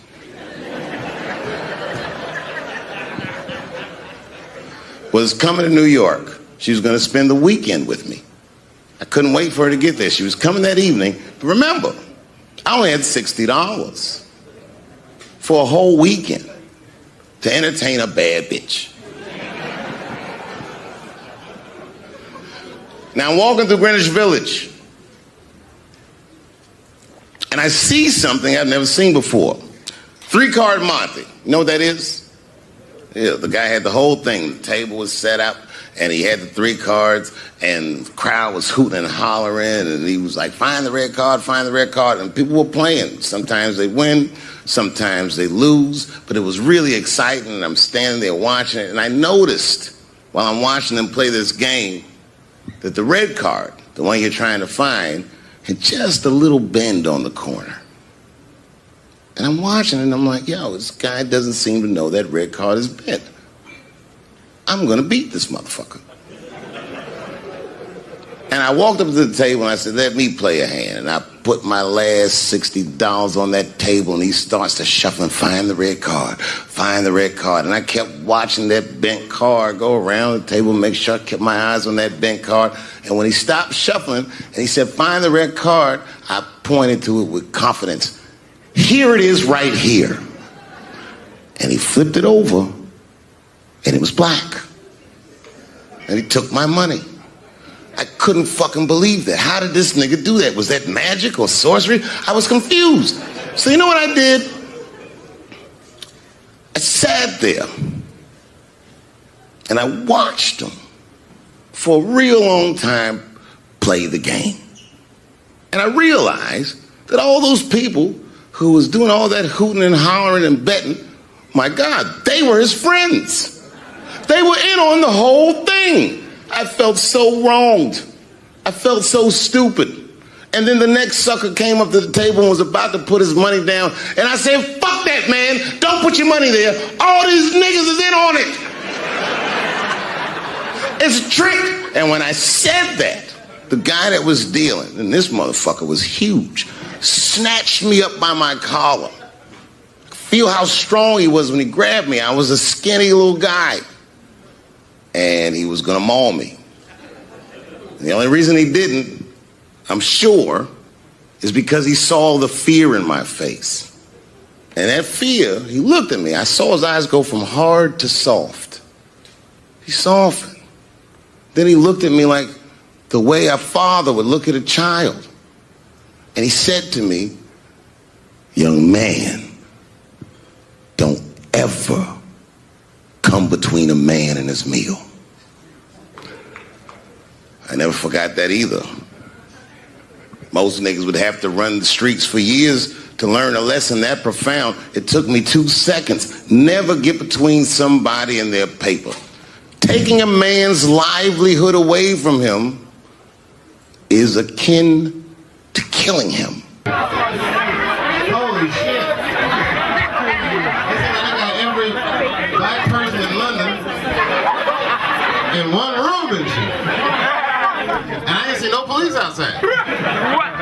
was coming to New York. She was gonna spend the weekend with me. I couldn't wait for her to get there. She was coming that evening. But remember, I only had $60 for a whole weekend to entertain a bad bitch. Now I'm walking through Greenwich Village, and I see something I've never seen before. 3-card Monte. You know what that is? Yeah, the guy had the whole thing. The table was set up, and he had the 3 cards, and the crowd was hooting and hollering, and he was like, find the red card, find the red card, and people were playing. Sometimes they win, sometimes they lose, but it was really exciting, and I'm standing there watching it, and I noticed while I'm watching them play this game that the red card, the one you're trying to find, had just a little bend on the corner. And I'm watching it, and I'm like, yo, this guy doesn't seem to know that red card is bent. I'm gonna beat this motherfucker. And I walked up to the table and I said, let me play a hand. And I put my last $60 on that table, and he starts to shuffle and find the red card, find the red card. And I kept watching that bent card go around the table, make sure I kept my eyes on that bent card. And when he stopped shuffling and he said, find the red card, I pointed to it with confidence. Here it is right here. And he flipped it over, and it was black. And he took my money. I couldn't fucking believe that. How did this nigga do that? Was that magic or sorcery? I was confused. So you know what I did? I sat there and I watched him for a real long time play the game. And I realized that all those people who was doing all that hooting and hollering and betting, my God, they were his friends. They were in on the whole thing. I felt so wronged. I felt so stupid. And then the next sucker came up to the table and was about to put his money down. And I said, fuck that, man. Don't put your money there. All these niggas is in on it. It's a trick. And when I said that, the guy that was dealing, and this motherfucker was huge, snatched me up by my collar. Feel how strong he was when he grabbed me. I was a skinny little guy. And he was gonna maul me. And the only reason he didn't, I'm sure, is because he saw the fear in my face. And that fear, he looked at me. I saw his eyes go from hard to soft. He softened. Then he looked at me like the way a father would look at a child. And he said to me, young man, don't ever come between a man and his meal. I never forgot that either. Most niggas would have to run the streets for years to learn a lesson that profound. It took me 2 seconds. Never get between somebody and their paper. Taking a man's livelihood away from him is akin to killing him. Holy shit. Every black person in London in one room and shit. And I ain't see no police outside.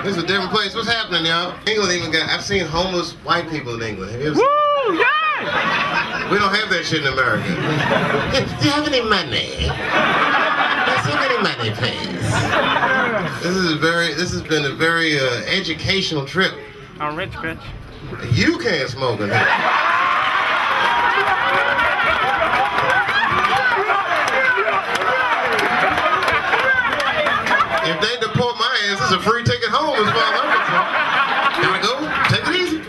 This is a different place. What's happening, y'all? England even got, I've seen homeless white people in England. Have you ever seen? Woo, yeah! We don't have that shit in America. Do you have any money? Does you have any money, please? This has been a very educational trip. I'm rich, bitch. You can't smoke in here. If they deport my ass, it's a free ticket home as far as I'm concerned. Gotta go, take it easy.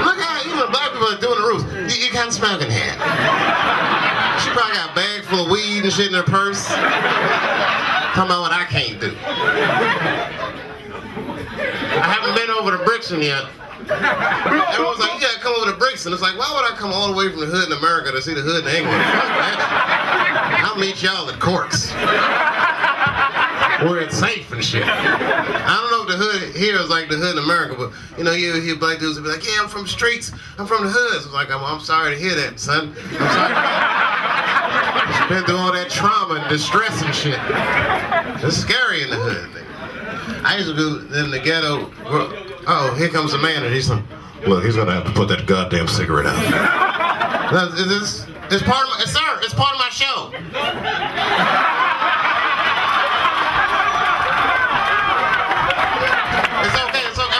Look how even black people are doing the rules. You can't smoke in here. She probably got a bag full of weed and shit in her purse. Talking about what I can't do. I haven't been over to Brixton yet. Everyone's like, you gotta come over to Brixton. It's like, why would I come all the way from the hood in America to see the hood in England? I'll meet y'all at Corks. Where it's safe and shit. I don't know if the hood here is like the hood in America, but you know, you hear black dudes be like, yeah, I'm from the streets, I'm from the hood. So it's like, I'm sorry to hear that, son. I'm sorry to hear that. You've been through all that trauma and distress and shit. It's scary in the hood. I used to go in the ghetto. Oh, here comes the man, and he's like, look, he's gonna have to put that goddamn cigarette out. It's part of my, sir, it's part of my show. It's okay, it's okay.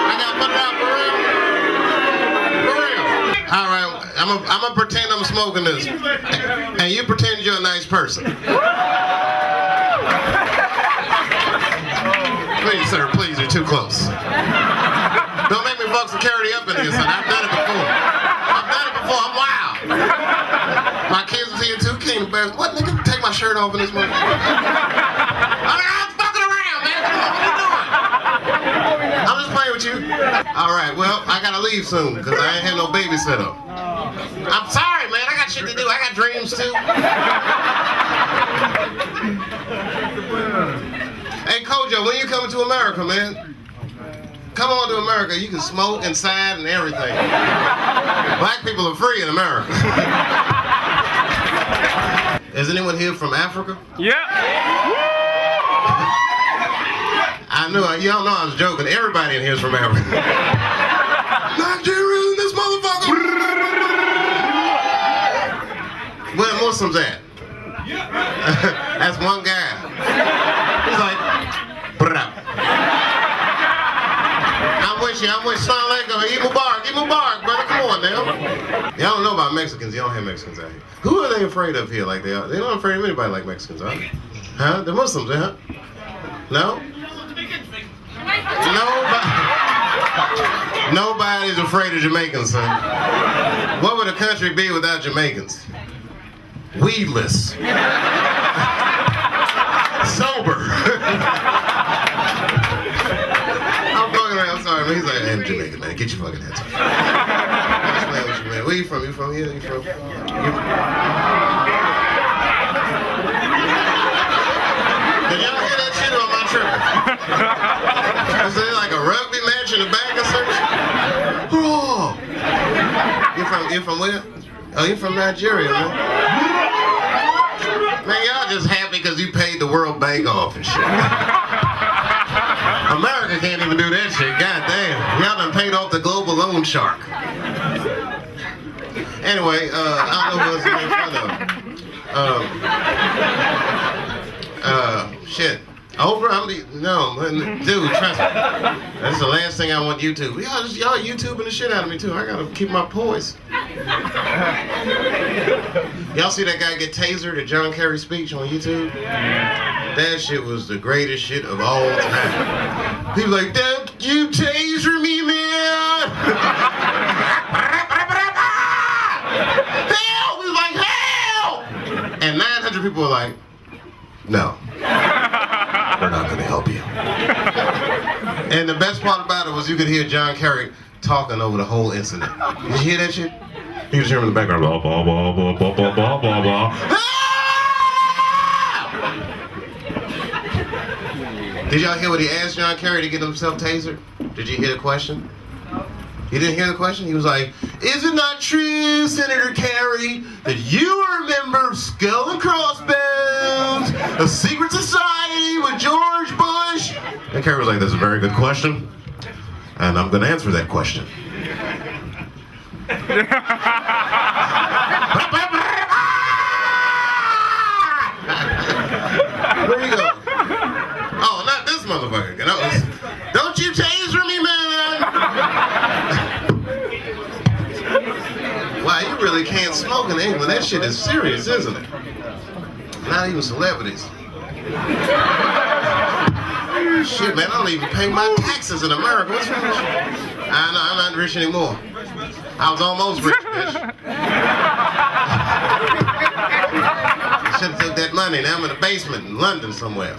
I gotta put it out for real? For real. All right, I'm gonna pretend I'm smoking this. And you pretend you're a nice person. Please, sir, please, you're too close. Don't make me fuck security up in here, son. I've done it before. I'm wild. My kids was here too. Came to bed. What, nigga? Take my shirt off in this moment. I'm fucking around, man. Come on, what are you doing? I'm just playing with you. All right, well, I gotta leave soon because I ain't have no babysitter. I'm sorry, man. I got shit to do. I got dreams too. Hey, Kojo, when you coming to America, man? Come on to America. You can smoke inside and everything. Black people are free in America. Is anyone here from Africa? Yeah. I knew, y'all know I was joking. Everybody in here is from Africa. Nigeria, this motherfucker. Where Muslims at? That's one guy. He's like, brah. I'm with you, Salam alaikum, Eid Mubarak, brother, come on now. Y'all don't know about Mexicans, y'all don't have Mexicans out here. Who are they afraid of here like they are? They're not afraid of anybody like Mexicans, huh? Huh? They're Muslims, huh? No? Nobody's afraid of Jamaicans, son. What would a country be without Jamaicans? Weedless. Sober. I'm fucking around, I'm sorry, man. He's like, hey, I'm Jamaican, man. Get your fucking heads up. I'm just playing with you, man. Where you from? You from here? You from? Did y'all hear that shit or am I tripping? Was there like a rugby match in the back or something? Oh. You from where? Oh, you from Nigeria, man. Man, y'all just happy because you paid the World Bank off and shit. America can't even do that shit. God damn. Y'all done paid off the global loan shark. Anyway, I don't know who else to make fun of. Shit. Oprah, dude, trust me. That's the last thing I want YouTube. Y'all YouTubing the shit out of me too. I gotta keep my poise. Y'all see that guy get tasered at John Kerry's speech on YouTube? That shit was the greatest shit of all time. He was like, "Don't you taser me, man!" Help! He was like, "Help!" And 900 people were like, "No. We're not gonna help you." And the best part about it was you could hear John Kerry talking over the whole incident. Did you hear that shit? You could hear him in the background, blah, blah, blah, blah, blah, blah, blah, blah, blah. Did y'all hear what he asked John Kerry to get himself tasered? Did you hear the question? You didn't hear the question? He was like, "Is it not true, Senator Kerry, that you are a member of Skull and Crossbones, a secret society with George Bush?" And Kerry was like, "That's a very good question, and I'm going to answer that question." Where you go? Oh, not this motherfucker. Don't you taser me, man! Wow, you really can't smoke in England. That shit is serious, isn't it? Not even celebrities. Shit, man, I don't even pay my taxes in America. What's wrong with you? I know, I'm not rich anymore. I was almost rich, bitch. I should have took that money. Now I'm in a basement in London somewhere.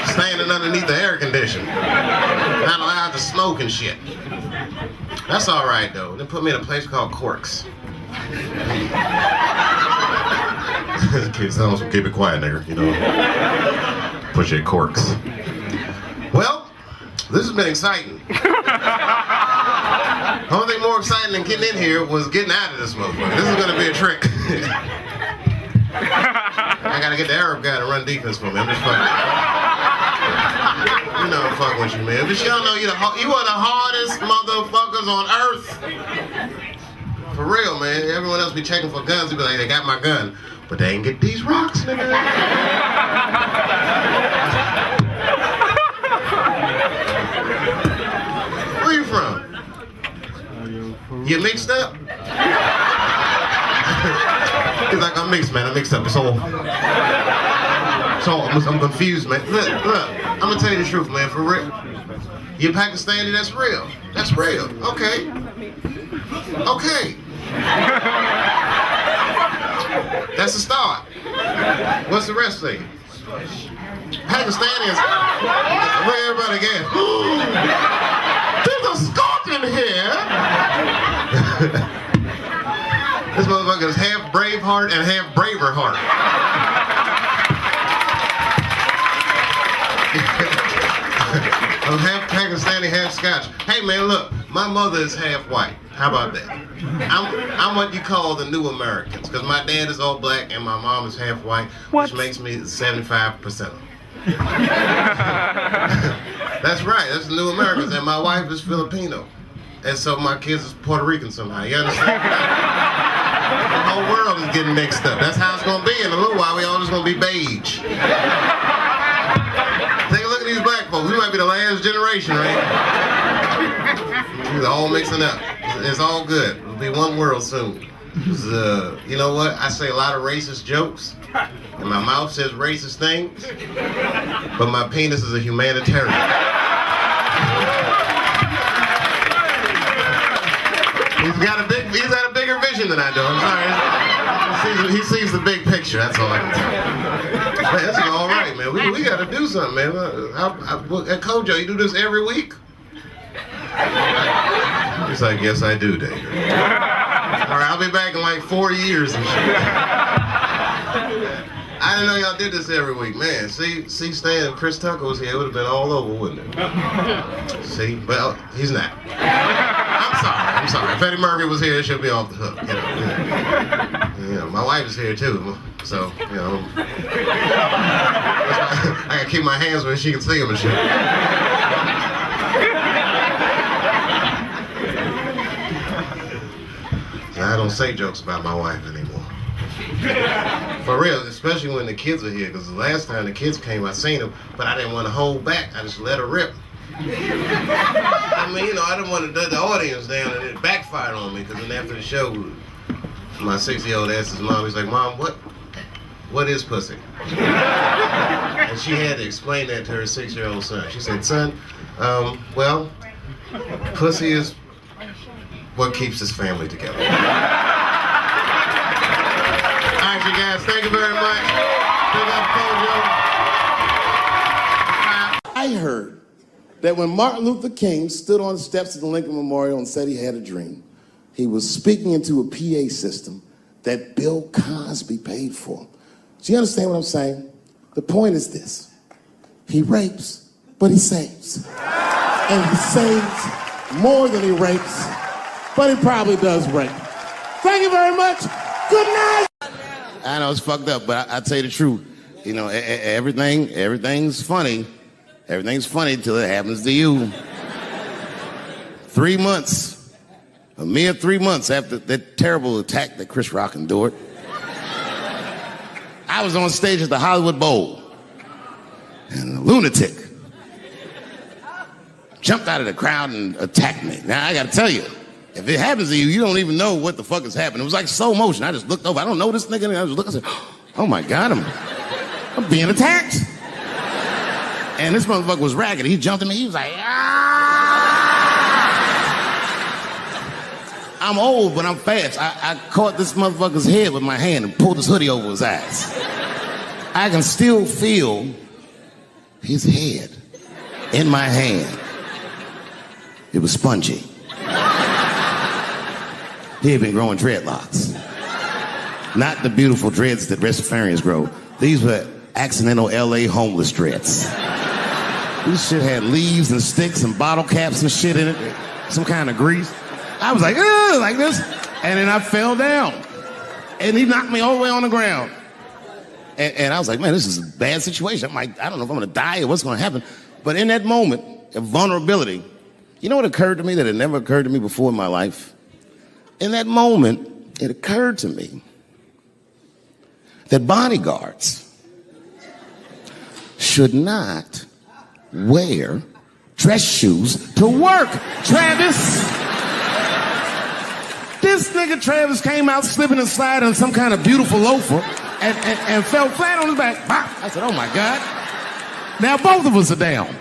Standing underneath the air conditioner. Not allowed to smoke and shit. That's all right, though. They put me in a place called Corks. Kids, keep it quiet, nigger, you know. Put you at Corks. Well, this has been exciting. The only thing more exciting than getting in here was getting out of this motherfucker. This is gonna be a trick. I gotta get the Arab guy to run defense for me. I'm just fucking. You know I'm fucking with you, man. But y'all know you are the hardest motherfuckers on earth. For real, man. Everyone else be checking for guns. They be like, "They got my gun." But they ain't get these rocks, nigga. Where you from? You mixed up? He's like, "I'm mixed, man. I'm mixed up. It's all I'm confused, man." Look, I'm gonna tell you the truth, man. For real. You're Pakistani, that's real. That's real. Okay. Okay. That's the start. What's the rest of it? Pakistani is where everybody gets. There's a scorpion here. This motherfucker is half Braveheart and half Braverheart. I'm half Pakistani, half Scotch. Hey man, look, my mother is half white. How about that? I'm what you call the new Americans, because my dad is all black and my mom is half white, which makes me 75%. That's right, that's the new Americans, and my wife is Filipino. And so my kids is Puerto Rican somehow, you understand? The whole world is getting mixed up. That's how it's gonna be. In a little while, we all just gonna be beige. Take a look at these black folks. We might be the last generation, right? We're all mixing up. It's all good. It'll be one world soon. You know what? I say a lot of racist jokes, and my mouth says racist things, but my penis is a humanitarian. He's got a bigger vision than I do. I'm sorry. He sees the big picture. That's all I can tell you. Man, this is all right, man. We got to do something, man. At Kojo, you do this every week? He's like, yes, I do, David. All right, I'll be back in like 4 years and shit. I didn't know y'all did this every week, man. See, Stan and Chris Tucker was here, it would have been all over, wouldn't it? See, well, he's not. I'm sorry. If Eddie Murphy was here, she'll be off the hook. You know, my wife is here too, so you know, I gotta keep my hands where she can see them and shit. So I don't say jokes about my wife anymore. For real, especially when the kids are here, because the last time the kids came, I seen them, but I didn't want to hold back. I just let her rip. I mean, you know, I didn't want to let the audience down, and it backfired on me, because then after the show, my 6-year-old asked his mom, he's like, Mom, what is pussy? And she had to explain that to her 6-year-old son. She said, son, well, pussy is what keeps his family together. All right, you guys, thank you very much. I heard that when Martin Luther King stood on the steps of the Lincoln Memorial and said he had a dream, he was speaking into a PA system that Bill Cosby paid for. Do you understand what I'm saying? The point is this. He rapes, but he saves. And he saves more than he rapes, but he probably does rape. Thank you very much. Good night. I know it's fucked up, but I tell you the truth. You know, everything's funny. Everything's funny till it happens to you. 3 months, a mere 3 months after that terrible attack that Chris Rock endured, I was on stage at the Hollywood Bowl, and a lunatic jumped out of the crowd and attacked me. Now, I gotta tell you, if it happens to you, you don't even know what the fuck is happening. It was like slow motion. I just looked over. I don't know this nigga. And I just looked and said, oh my God, I'm being attacked. And this motherfucker was ragged. He jumped at me. He was like, ah! I'm old, but I'm fast. I caught this motherfucker's head with my hand and pulled his hoodie over his eyes. I can still feel his head in my hand. It was spongy. He had been growing dreadlocks. Not the beautiful dreads that Rastafarians grow. These were accidental LA homeless dreads. This shit had leaves and sticks and bottle caps and shit in it. Some kind of grease. I was like, ugh, like this. And then I fell down. And he knocked me all the way on the ground. And I was like, man, this is a bad situation. I'm like, I don't know if I'm gonna die or what's gonna happen. But in that moment of vulnerability, you know what occurred to me that had never occurred to me before in my life? In that moment, it occurred to me that bodyguards should not wear dress shoes to work, Travis. This nigga Travis came out slipping and sliding on some kind of beautiful loafer and fell flat on his back. I said, oh my God. Now both of us are down.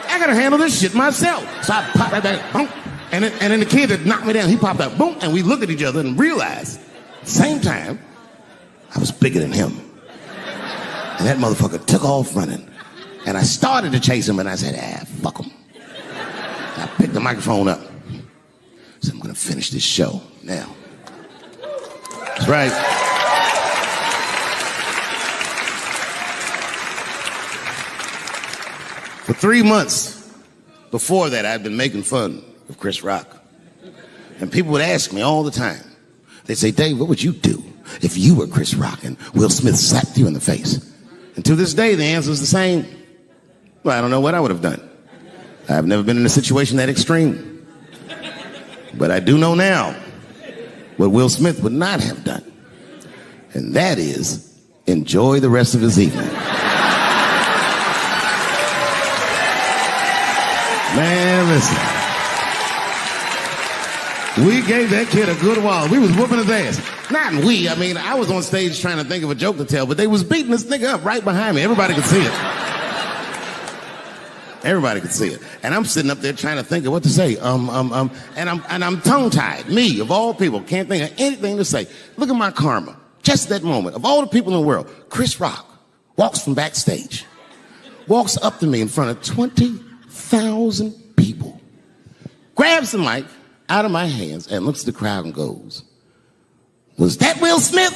I gotta handle this shit myself. So I popped that back, boom. And then the kid that knocked me down, he popped out, boom, and we looked at each other and realized, at the same time, I was bigger than him. And that motherfucker took off running. And I started to chase him, and I said, fuck him. And I picked the microphone up. So I'm gonna finish this show now. That's right. For 3 months, before that, I'd been making fun of Chris Rock. And people would ask me all the time. They'd say, Dave, what would you do if you were Chris Rock and Will Smith slapped you in the face? And to this day, the answer is the same. Well, I don't know what I would have done. I've never been in a situation that extreme. But I do know now what Will Smith would not have done. And that is enjoy the rest of his evening. Man, listen. We gave that kid a good while. We was whooping his ass. Not we, I mean, I was on stage trying to think of a joke to tell, but they was beating this nigga up right behind me. Everybody could see it. Everybody could see it. And I'm sitting up there trying to think of what to say. And I'm tongue-tied. Me, of all people, can't think of anything to say. Look at my karma. Just that moment. Of all the people in the world, Chris Rock walks from backstage, walks up to me in front of 20,000 people, grabs the mic out of my hands and looks at the crowd and goes, "Was that Will Smith?"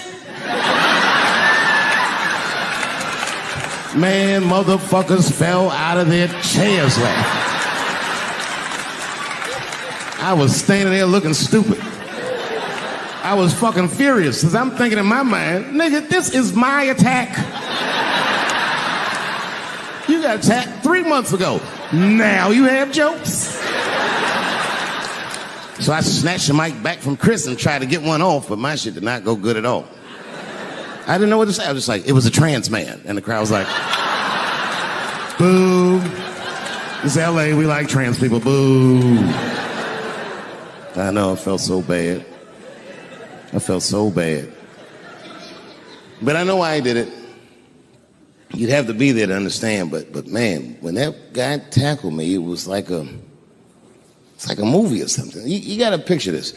Man, motherfuckers fell out of their chairs laughing. I was standing there looking stupid. I was fucking furious because I'm thinking in my mind, nigga, this is my attack. You got attacked 3 months ago. Now you have jokes. So I snatched the mic back from Chris and tried to get one off, but my shit did not go good at all. I didn't know what to say. I was just like, it was a trans man. And the crowd was like, boo. It's LA, we like trans people, boo. I know, I felt so bad. I felt so bad. But I know why I did it. You'd have to be there to understand, but man, when that guy tackled me, it was like it's like a movie or something. You gotta picture this.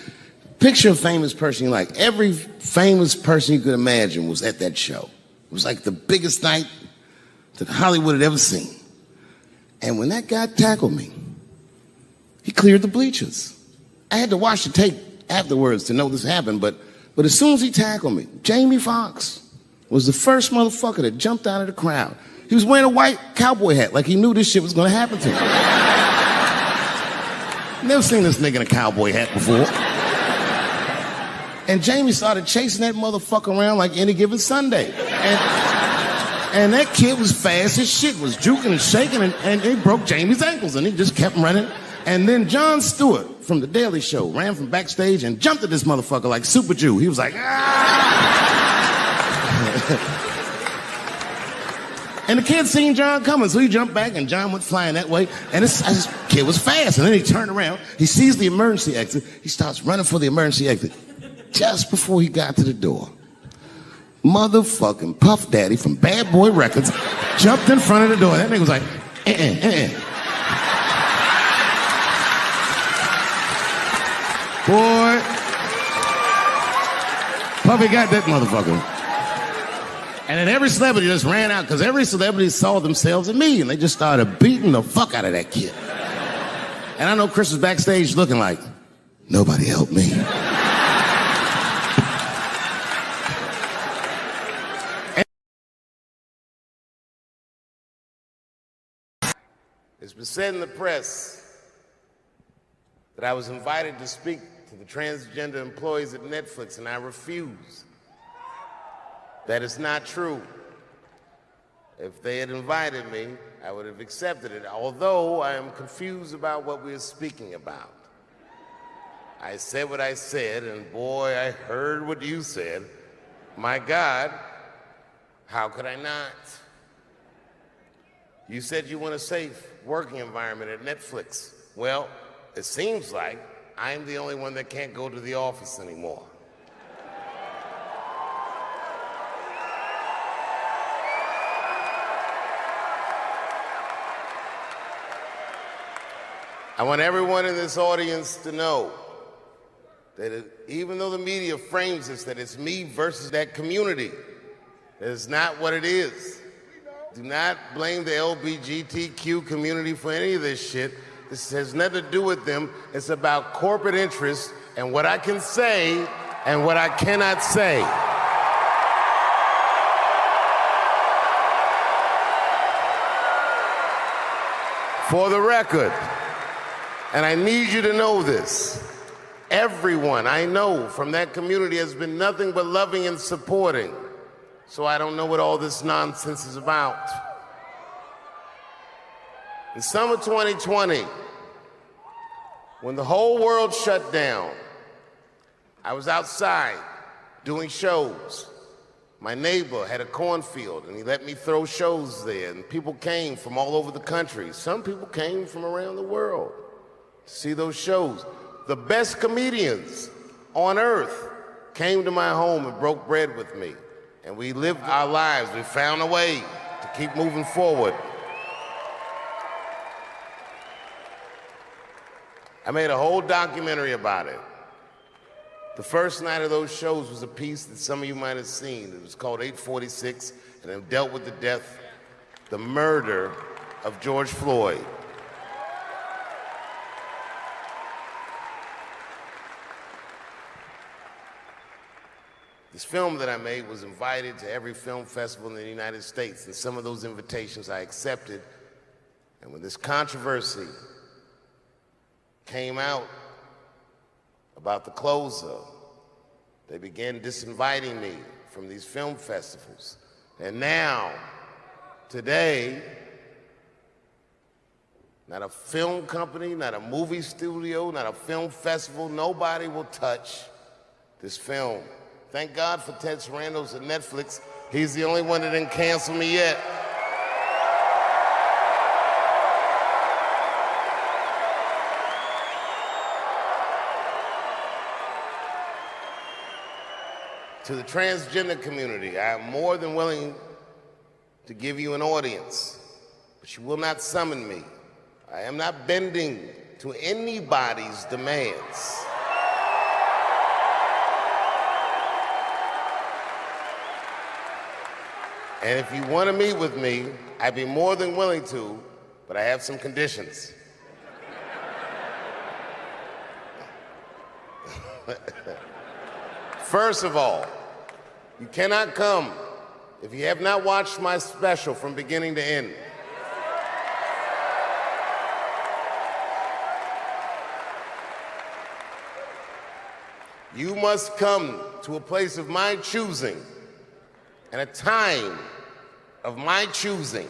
Picture a famous person you like. Every famous person you could imagine was at that show. It was like the biggest night that Hollywood had ever seen. And when that guy tackled me, he cleared the bleachers. I had to watch the tape afterwards to know this happened, but as soon as he tackled me, Jamie Foxx was the first motherfucker that jumped out of the crowd. He was wearing a white cowboy hat like he knew this shit was gonna happen to him. Never seen this nigga in a cowboy hat before. And Jamie started chasing that motherfucker around like any given Sunday. And that kid was fast as shit, was juking and shaking, and he broke Jamie's ankles, and he just kept running. And then Jon Stewart from The Daily Show ran from backstage and jumped at this motherfucker like Super Jew. He was like, ah! And the kid seen Jon coming, so he jumped back, and Jon went flying that way. And this kid was fast, and then he turned around. He sees the emergency exit. He starts running for the emergency exit. Just before he got to the door, motherfucking Puff Daddy from Bad Boy Records jumped in front of the door. That nigga was like, Boy, Puffy got that motherfucker. And then every celebrity just ran out because every celebrity saw themselves in me, and they just started beating the fuck out of that kid. And I know Chris was backstage looking like, nobody helped me. It's been said in the press that I was invited to speak to the transgender employees at Netflix, and I refuse. That is not true. If they had invited me, I would have accepted it, although I am confused about what we are speaking about. I said what I said, and boy, I heard what you said. My God, how could I not? You said you want a safe working environment at Netflix. Well, it seems like I'm the only one that can't go to the office anymore. I want everyone in this audience to know that even though the media frames this, that it's me versus that community, that is not what it is. Do not blame the LGBTQ community for any of this shit. This has nothing to do with them. It's about corporate interests and what I can say and what I cannot say. For the record, And I need you to know this. Everyone I know from that community has been nothing but loving and supporting. So I don't know what all this nonsense is about. In summer 2020, when the whole world shut down, I was outside doing shows. My neighbor had a cornfield, and he let me throw shows there, and people came from all over the country. Some people came from around the world to see those shows. The best comedians on earth came to my home and broke bread with me, and we lived our lives. We found a way to keep moving forward. I made a whole documentary about it. The first night of those shows was a piece that some of you might have seen. It was called 846, and it dealt with the murder of George Floyd. This film that I made was invited to every film festival in the United States, and some of those invitations I accepted. And when this controversy came out about the closer, they began disinviting me from these film festivals. And now, today, not a film company, not a movie studio, not a film festival, nobody will touch this film. Thank God for Ted Sarandos at Netflix. He's the only one that didn't cancel me yet. To the transgender community, I am more than willing to give you an audience, but you will not summon me. I am not bending to anybody's demands. And if you want to meet with me, I'd be more than willing to, but I have some conditions. First of all, you cannot come if you have not watched my special from beginning to end. You must come to a place of my choosing and a time of my choosing.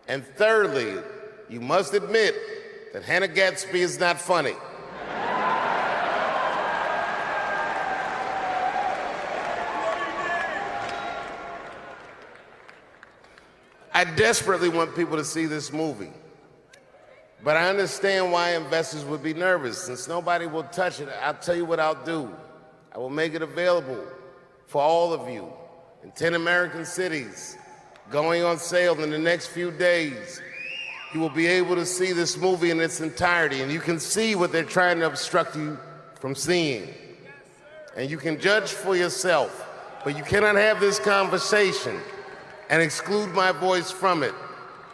And thirdly, you must admit that Hannah Gadsby is not funny. I desperately want people to see this movie, but I understand why investors would be nervous. Since nobody will touch it, I'll tell you what I'll do. I will make it available for all of you in 10 American cities, going on sale in the next few days. You will be able to see this movie in its entirety, and you can see what they're trying to obstruct you from seeing. And you can judge for yourself, but you cannot have this conversation and exclude my voice from it.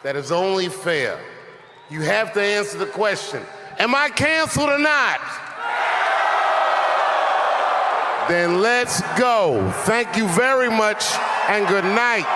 That is only fair. You have to answer the question, am I canceled or not? Then let's go. Thank you very much, and good night.